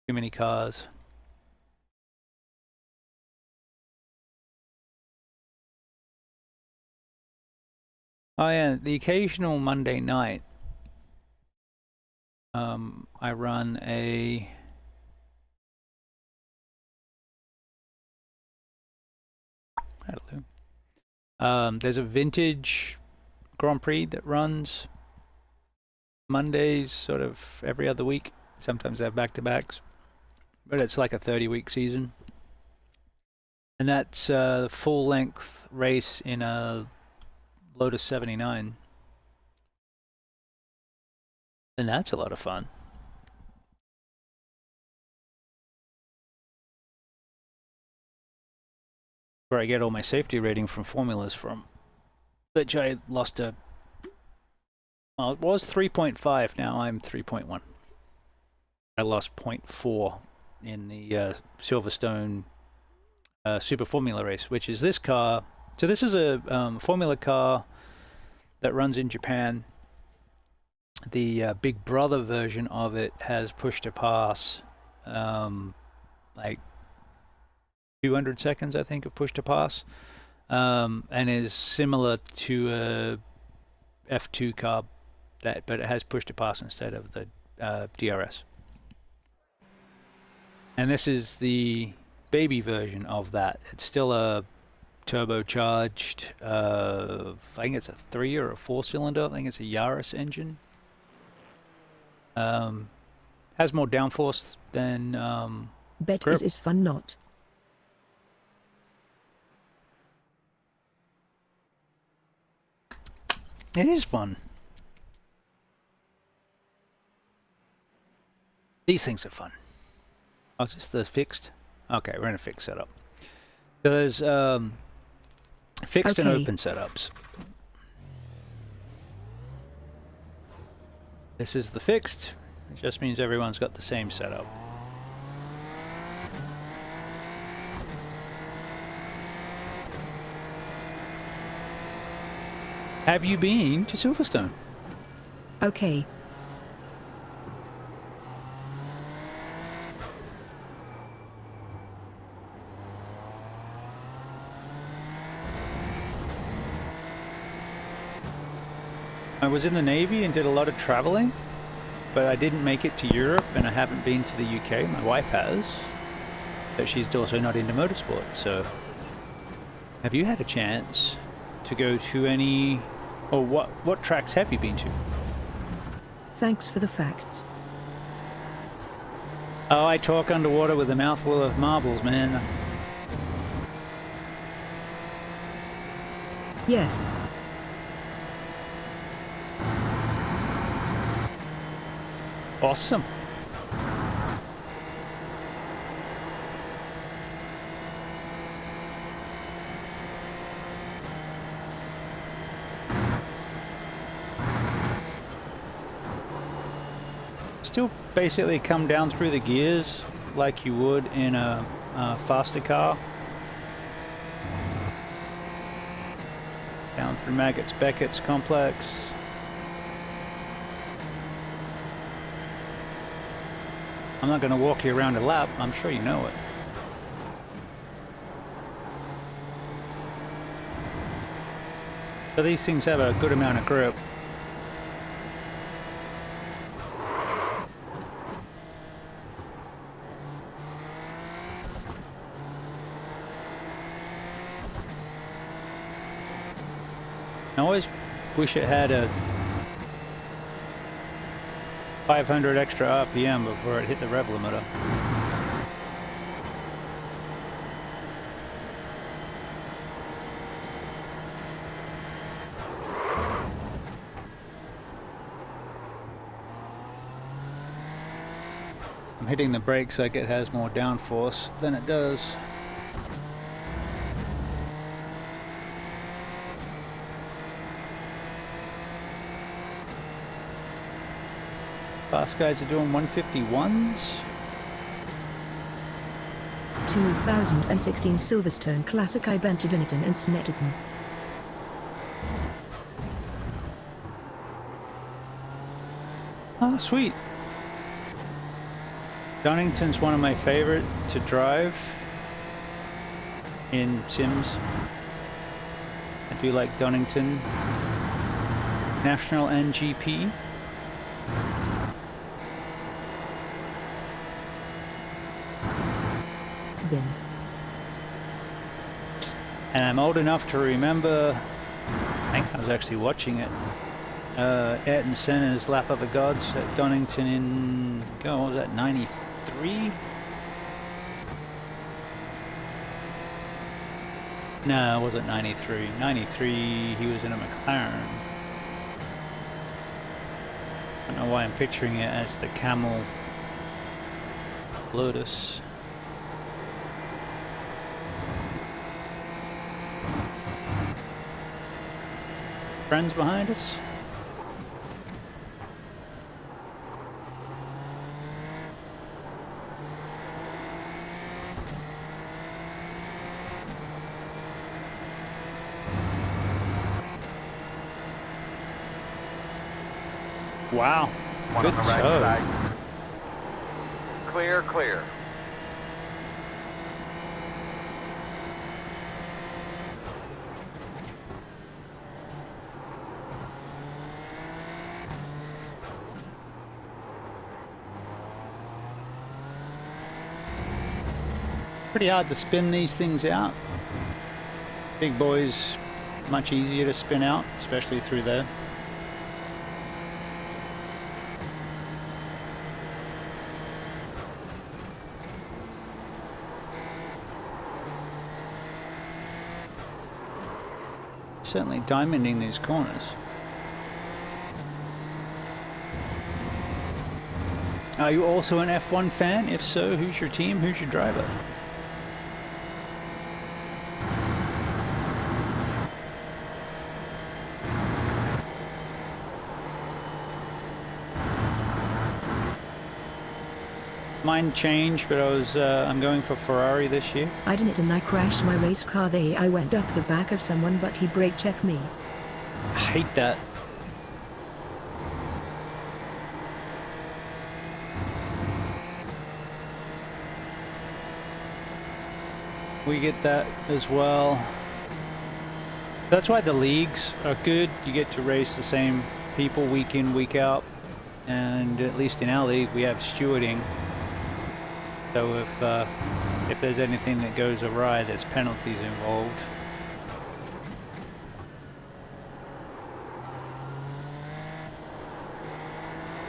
Too many cars. Oh yeah, the occasional Monday night, I run a there's a vintage Grand Prix that runs Mondays, sort of every other week. Sometimes they have back-to-backs, but it's like a 30-week season, and that's a full-length race in a Lotus 79, and that's a lot of fun. Where I get all my safety rating from formulas from, which I lost a... Well, it was 3.5, now I'm 3.1. I lost 0.4 in the Silverstone Super Formula race, which is this car. So this is a Formula car that runs in Japan. The Big Brother version of it has push to pass, like 200 seconds, I think, of push to pass, and is similar to a F2 car, but it has push to pass instead of the DRS. And this is the baby version of that. It's still a turbocharged, I think it's a 3 or a 4 cylinder. I think it's a Yaris engine. Has more downforce than Bet grip. is fun not. It is fun. These things are fun. Oh, is this the fixed? Okay, we're in a fixed setup. So there's fixed and open setups. This is the fixed. It just means everyone's got the same setup. Have you been to Silverstone? Okay. I was in the Navy and did a lot of traveling, but I didn't make it to Europe, and I haven't been to the UK. My wife has, but she's also not into motorsport. So have you had a chance to go to any, or what tracks have you been to? Thanks for the facts. Oh, I talk underwater with a mouthful of marbles, man. Yes. Awesome. Still basically come down through the gears like you would in a faster car. Down through Beckett's complex. I'm not going to walk you around a lap, I'm sure you know it. But these things have a good amount of grip. I always wish it had a 500 extra RPM before it hit the rev limiter. I'm hitting the brakes like it has more downforce than it does. Fast guys are doing 151s. 2016 Silverstone Classic. I entered in it and Snetterton. Oh, sweet. Donington's one of my favorite to drive in sims. I do like Donington. National NGP. Bin. And I'm old enough to remember, I think I was actually watching it, Ayrton Senna's Lap of the Gods at Donington in, what was that, 93? No, it wasn't 93. 93, he was in a McLaren. I don't know why I'm picturing it as the Camel Lotus. Friends behind us. Wow. One Good on the right toe. side. Clear, clear. Pretty hard to spin these things out. Big boys, much easier to spin out, especially through there. Certainly diamonding these corners. Are you also an F1 fan? If so, who's your team? Who's your driver? Mine changed, but I'm going for Ferrari this year. I didn't and I crashed my race car there. I went up the back of someone but he brake checked me. I hate that. We get that as well. That's why the leagues are good. You get to race the same people week in, week out. And at least in our league, we have stewarding. So if there's anything that goes awry, there's penalties involved.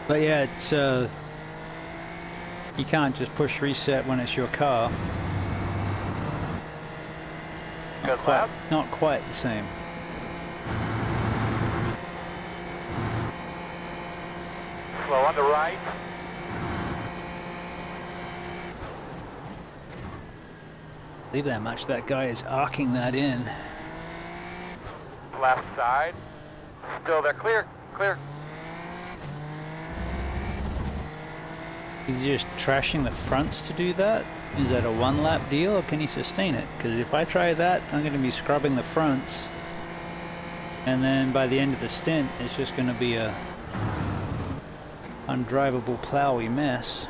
But yeah, it's you can't just push reset when it's your car. Good lap. Not quite the same. Slow on the right. Believe how much that guy is arcing that in. Left side. Still there. Clear, clear. Is he just trashing the fronts to do that? Is that a one lap deal or can he sustain it? Because if I try that, I'm going to be scrubbing the fronts. And then by the end of the stint, it's just going to be a undrivable plowy mess.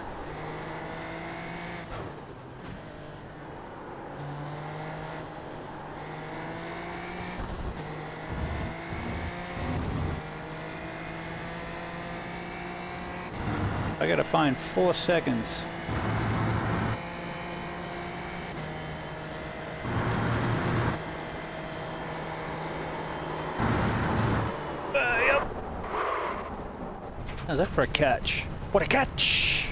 I gotta find 4 seconds. Yep. How's that for a catch? What a catch!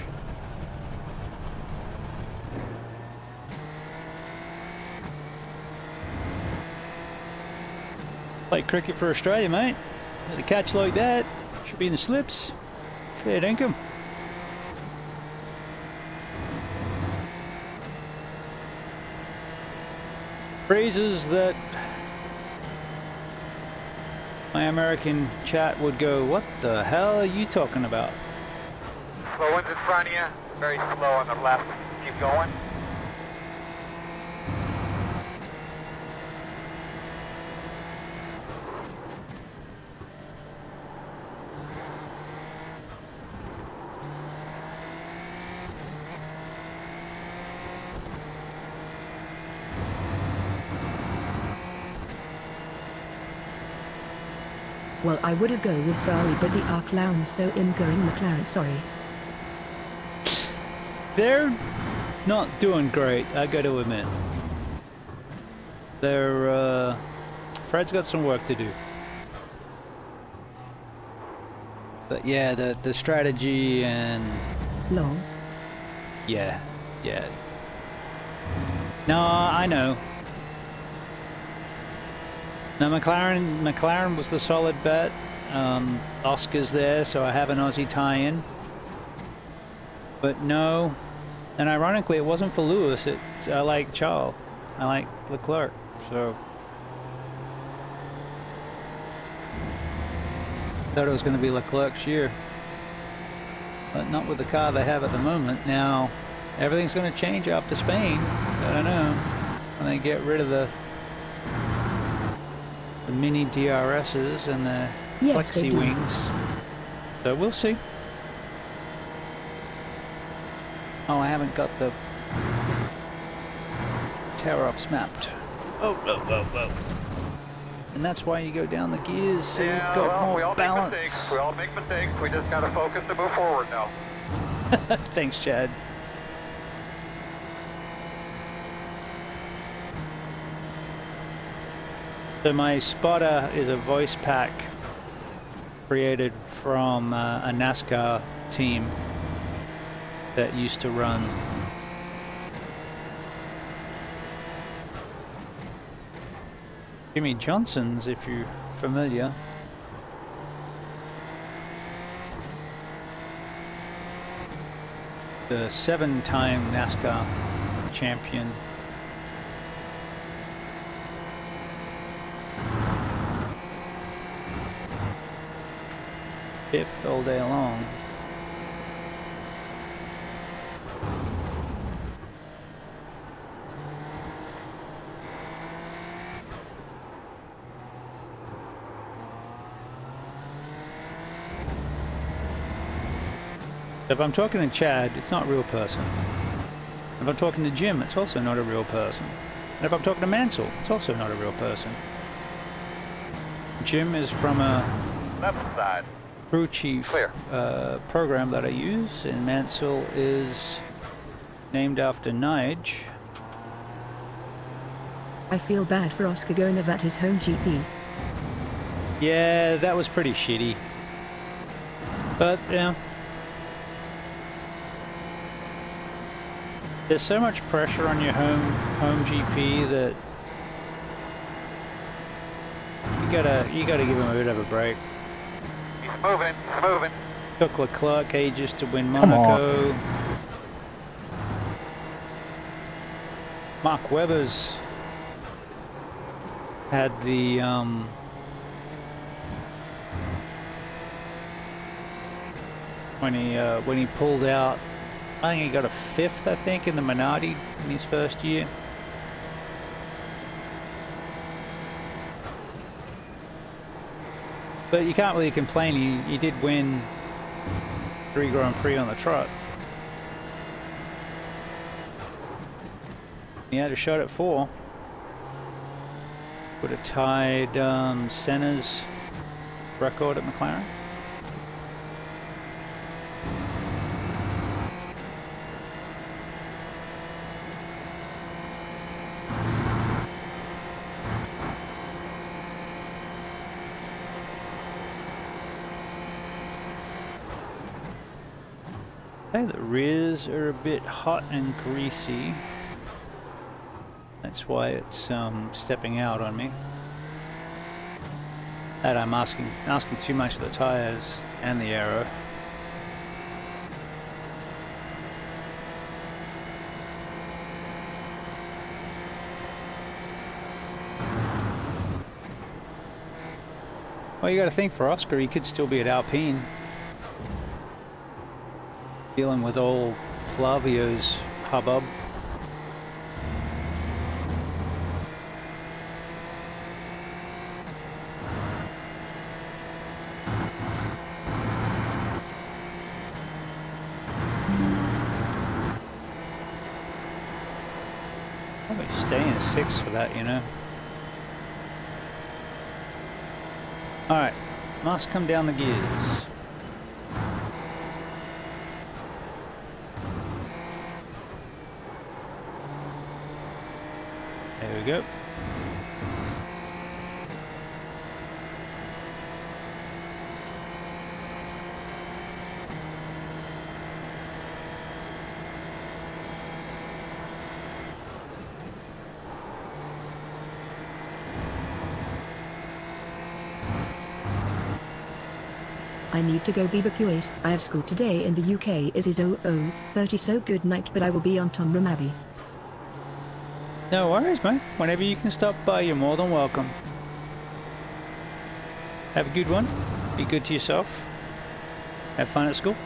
Play cricket for Australia, mate. With a catch like that, should be in the slips. Fair dinkum. Phrases that my American chat would go, what the hell are you talking about? Slow ones in front of you. Very slow on the left. Keep going. Well, I would have go with Ferrari, but the are clowns, so I'm going McLaren, sorry. They're not doing great, I got to admit. They're, Fred's got some work to do. But yeah, the strategy and... Long. Yeah. No, I know. Now McLaren was the solid bet. Oscar's there, so I have an Aussie tie-in. But no, and ironically, it wasn't for Lewis. I like Charles. I like Leclerc. So thought it was going to be Leclerc's year, but not with the car they have at the moment. Now everything's going to change after Spain. So I don't know when they get rid of the mini DRSs and the flexi wings. So we'll see. Oh, I haven't got the tear-offs mapped. Oh. And that's why you go down the gears, so you've got more balance. We all make mistakes. We just got to focus to move forward now. Thanks, Chad. So my spotter is a voice pack created from a NASCAR team that used to run Jimmy Johnson's, if you're familiar. The 7-time NASCAR champion. Fifth all day long. If I'm talking to Chad, it's not a real person. If I'm talking to Jim, it's also not a real person. And if I'm talking to Mansell, it's also not a real person. Jim is from a Left side. crew chief program that I use, and Mansell is named after Nige. I feel bad for Oscar Gonov at his home GP. Yeah, that was pretty shitty. But, yeah. There's so much pressure on your home GP that you gotta give him a bit of a break. He's moving. Took Leclerc ages to win Monaco. Mark Webber's had the when he pulled out I think he got a 5th, I think, in the Minardi in his first year. But you can't really complain. He did win 3 Grand Prix on the trot. He had a shot at 4. Would have tied Senna's record at McLaren. Okay, the rears are a bit hot and greasy. That's why it's stepping out on me. That I'm asking too much of the tires and the aero. Well, you got to think for Oscar, he could still be at Alpine, dealing with all Flavio's hubbub. Probably stay in 6th for that, you know. Alright, must come down the gears. There we go. I need to go evacuate. I have school today in the UK. It is 00:30, so good night, but I will be on Tom Abbey. No worries, mate. Whenever you can stop by, you're more than welcome. Have a good one. Be good to yourself. Have fun at school.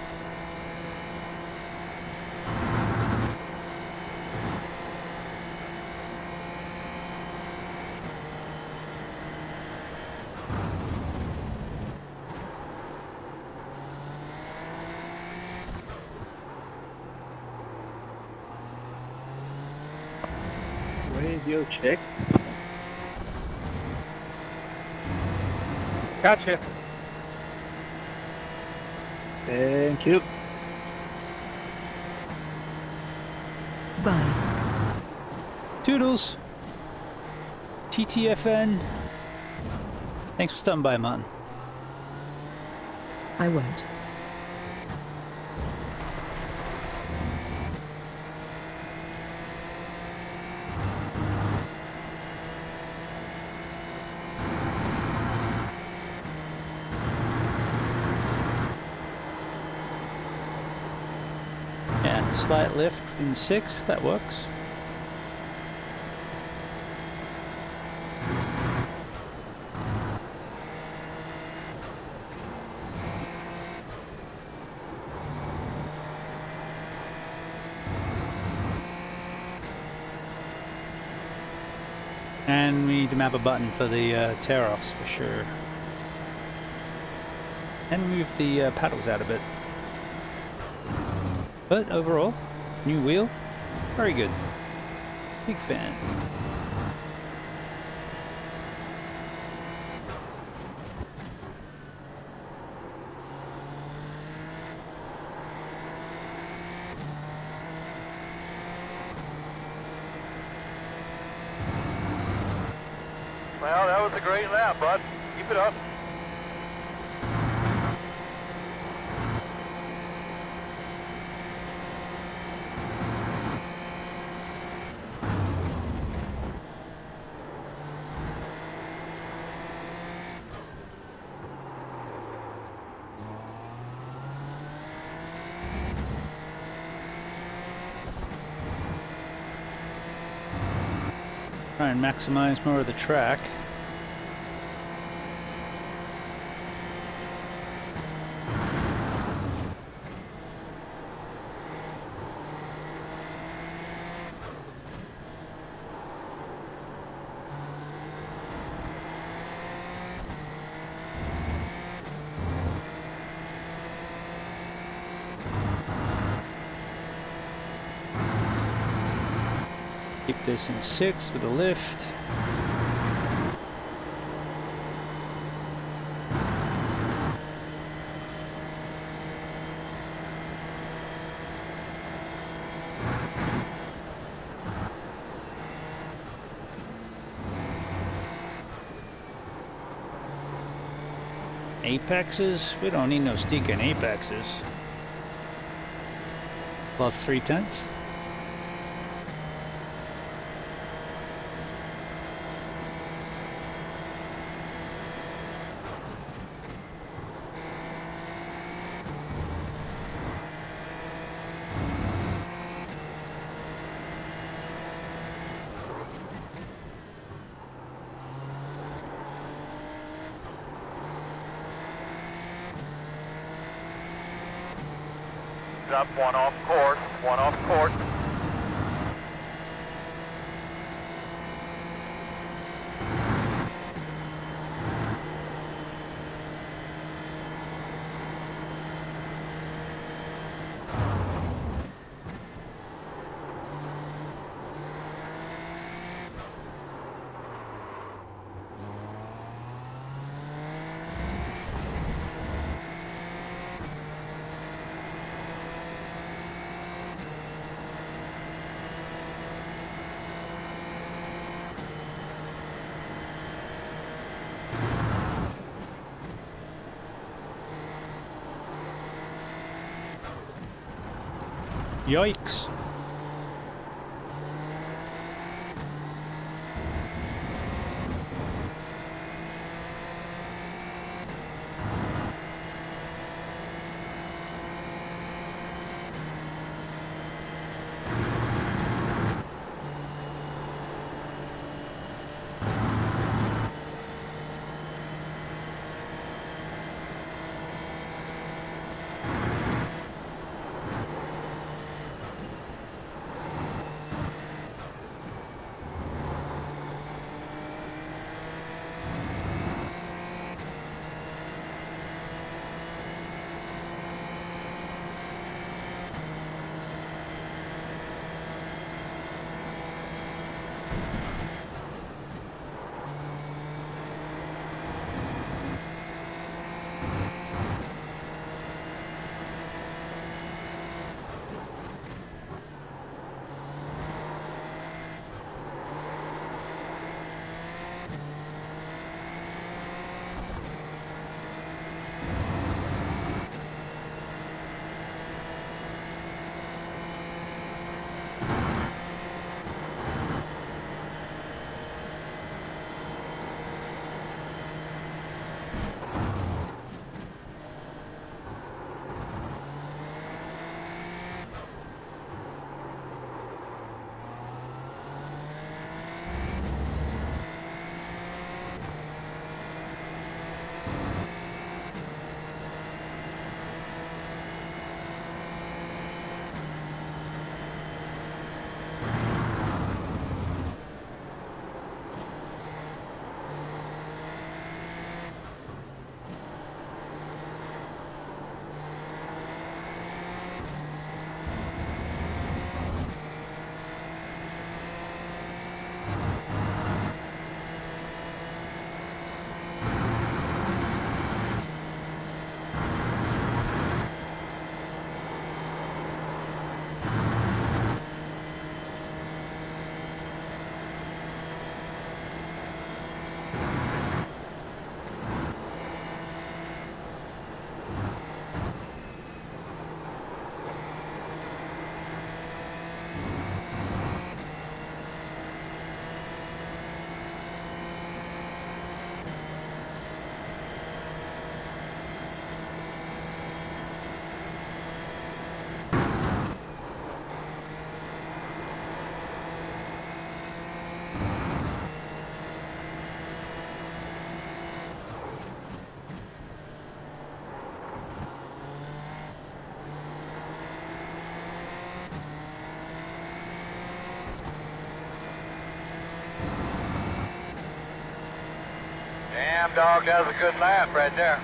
Radio check. Gotcha. Thank you. Bye. Toodles. TTFN. Thanks for stopping by, Martin. I won't. Yeah, slight lift in 6th, that works. And we need to map a button for the tear-offs for sure. And move the paddles out a bit. But overall, new wheel, very good. Big fan. Well, that was a great lap, bud. Keep it up. Try and maximize more of the track. Keep this in 6th with a lift. Apexes? We don't need no stinking apexes. Plus 3/10. Up, one off course, one off course. Yikes. Damn dog, that was a good lap right there.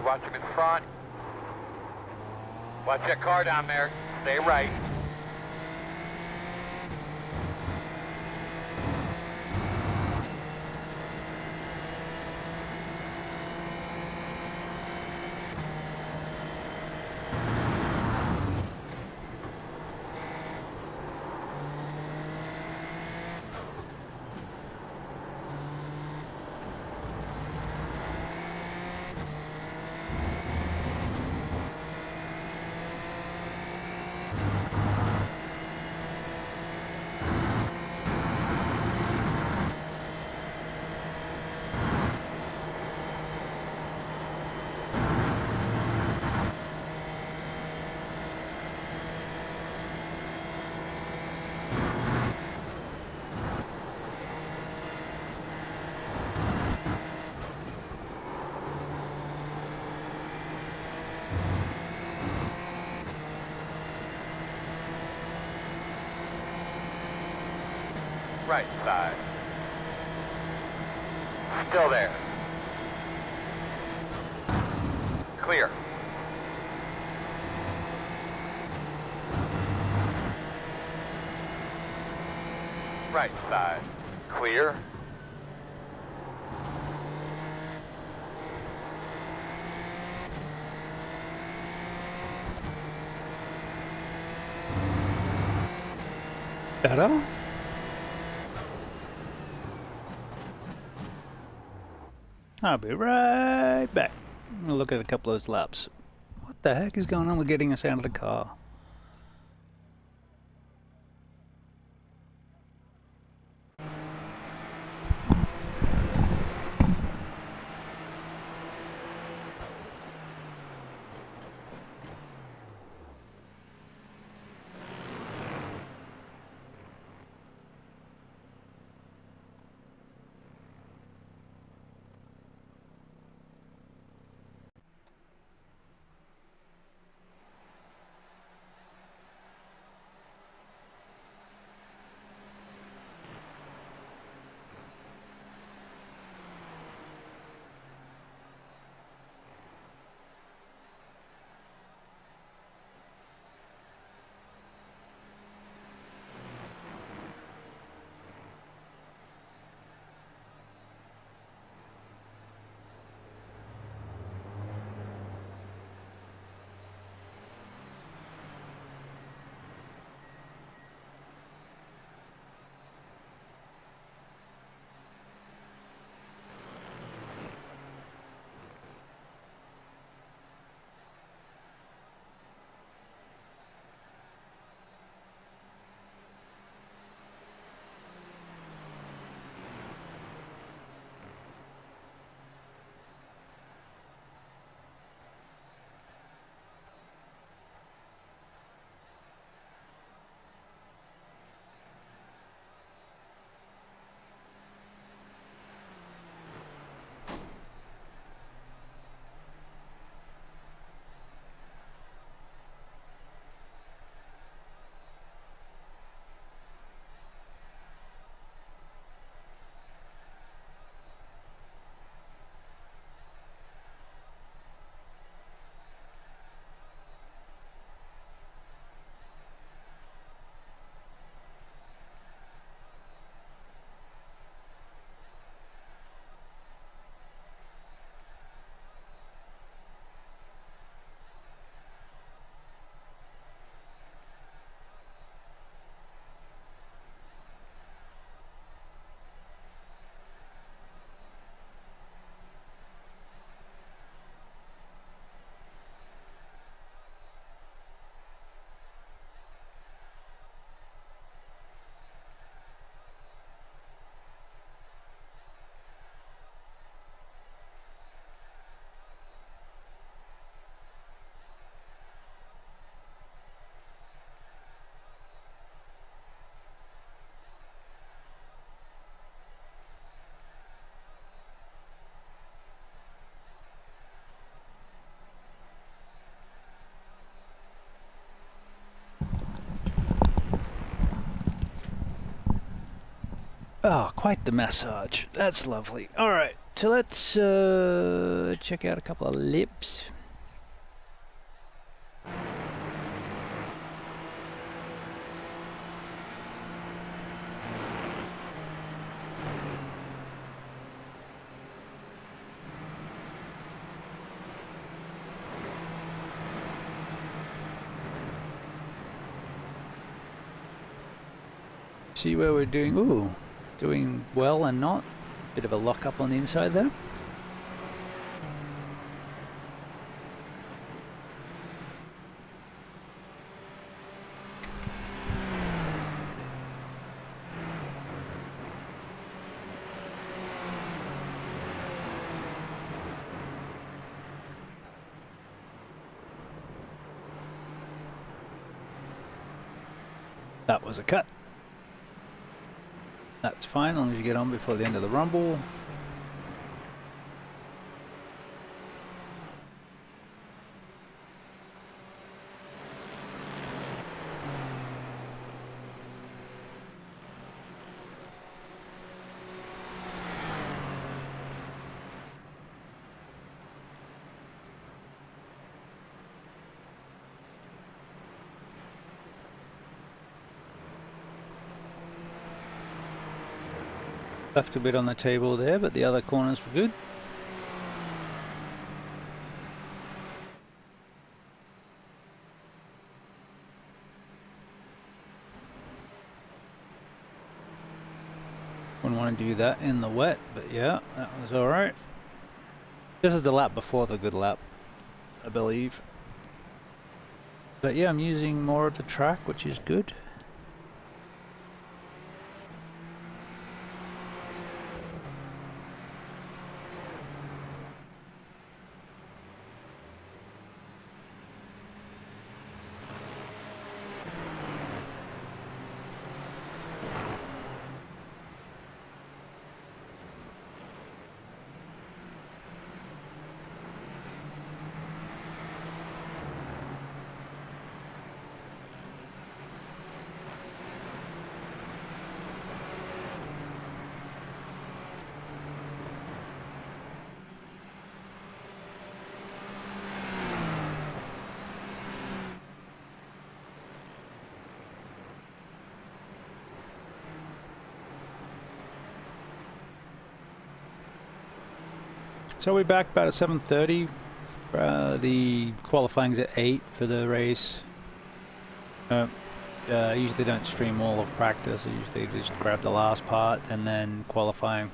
watch him in front. Watch that car down there. Stay right. Right side. Still there. Clear. Right side. Clear. Better? I'll be right back. We'll look at a couple of those laps. What the heck is going on with getting us out of the car? Oh, quite the massage. That's lovely. All right. so let's check out a couple of lips. See where we're doing. Ooh, doing well and not. Bit of a lock up on the inside there. That was a cut. That's fine, as long as you get on before the end of the rumble. Left a bit on the table there, but the other corners were good. Wouldn't want to do that in the wet, but yeah, that was alright. This is the lap before the good lap, I believe. But yeah, I'm using more of the track, which is good. So we're back about at 7:30. The qualifying's at 8 for the race. I usually don't stream all of practice. I usually just grab the last part and then qualifying.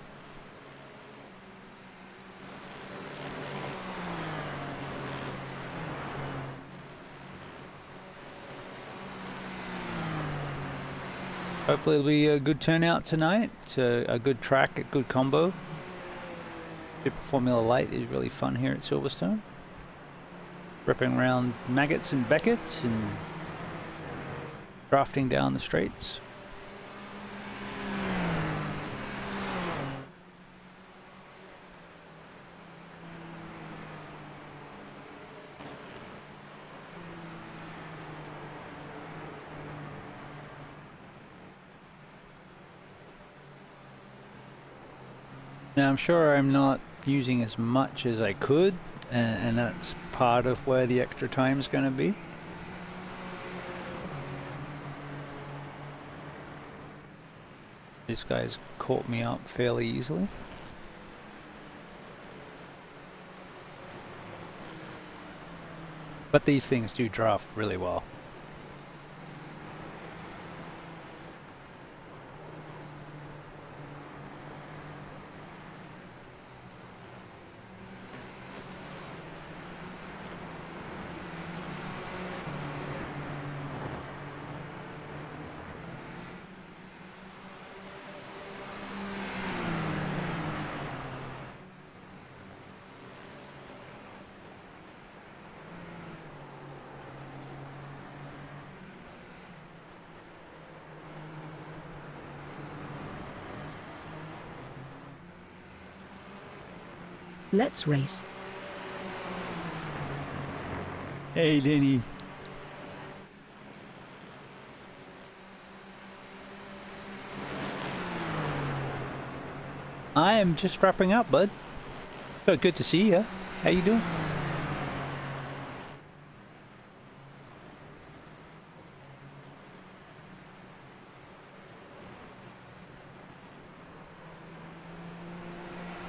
Hopefully it'll be a good turnout tonight. It's a good track, a good combo. Super Formula Light is really fun here at Silverstone. Ripping around maggots and beckets and drafting down the straights. Now I'm sure I'm not using as much as I could, and that's part of where the extra time is going to be. This guy's caught me up fairly easily. But these things do draft really well. Let's race. Hey, Denny. I am just wrapping up, bud. So good to see you. How you doing?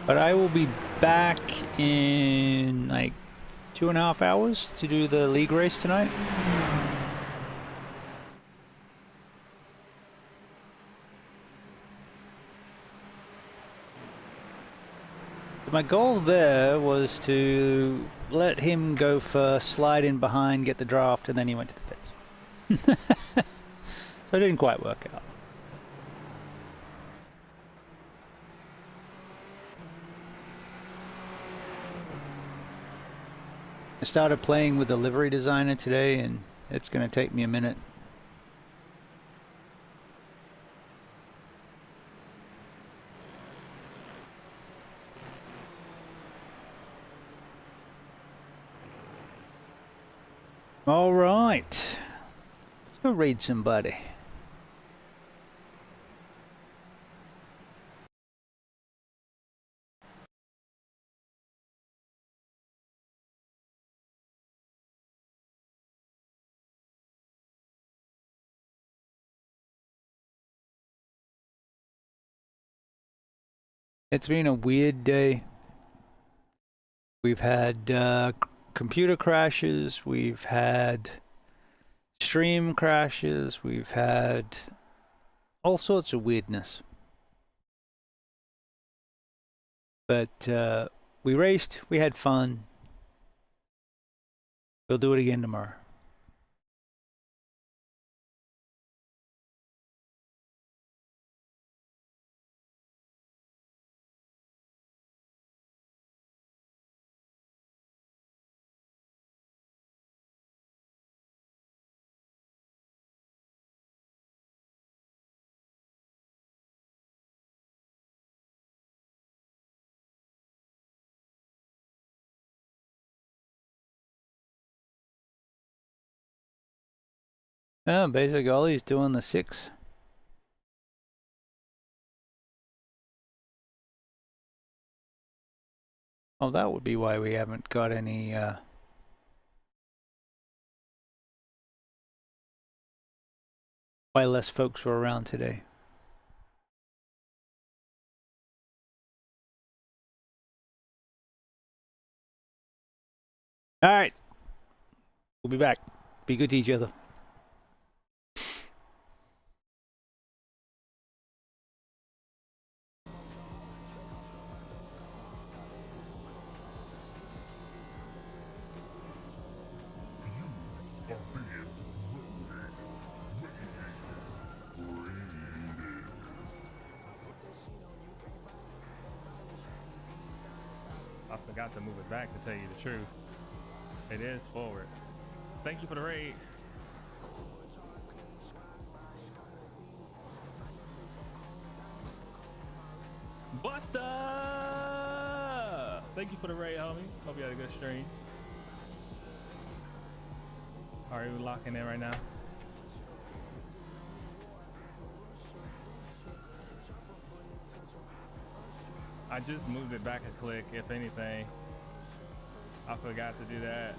But I will be back in like 2.5 hours to do the league race tonight. My goal there was to let him go first, slide in behind, get the draft, and then he went to the pits. So it didn't quite work out. I started playing with the livery designer today, and it's going to take me a minute. All right, let's go raid somebody. It's been a weird day. We've had computer crashes, we've had stream crashes, we've had all sorts of weirdness. But we raced, we had fun. We'll do it again tomorrow. Basically all he's doing the 6. Oh, that would be why we haven't got any why less folks were around today. All right, we'll be back. Be good to each other. I forgot to move it back, to tell you the truth. It is forward. Thank you for the raid. Busta! Thank you for the raid, homie. Hope you had a good stream. Are you locking in right now? I just moved it back a click, if anything. I forgot to do that.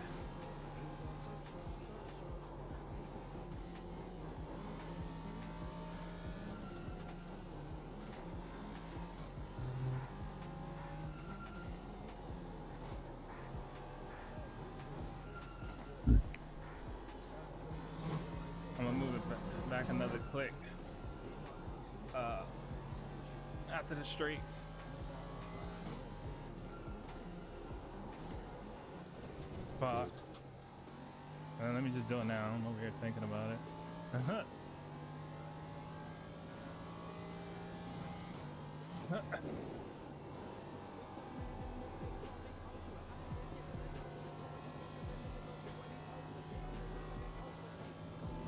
I'm gonna move it back another click. After the streaks. Fuck. Let me just do it now. I'm over here thinking about it.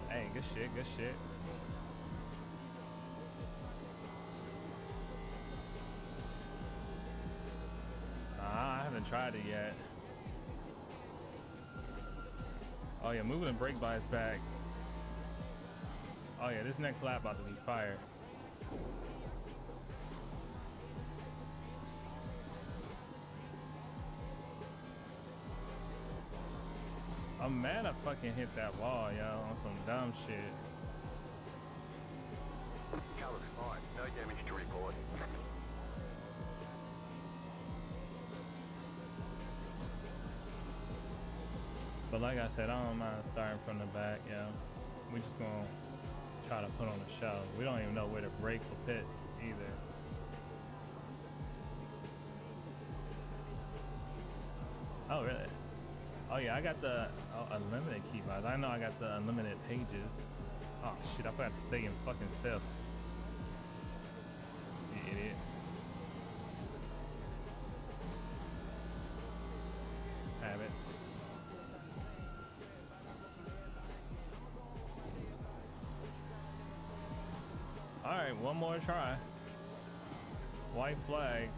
Hey, good shit, good shit. I haven't tried it yet. Oh yeah, moving the brake bias back. Oh yeah, this next lap about to be fire. I'm mad I fucking hit that wall, yo, on some dumb shit. Colors fine. No damage to report. But like I said, I don't mind starting from the back, yo. We just gonna try to put on a show. We don't even know where to brake for pits either. Oh, really? Oh, yeah, I got the unlimited keybinds. I know I got the unlimited pages. Oh, shit, I forgot to stay in fucking 5th. You idiot. Have it. All right, one more try. White flag.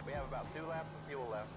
We have about 2 laps of fuel left.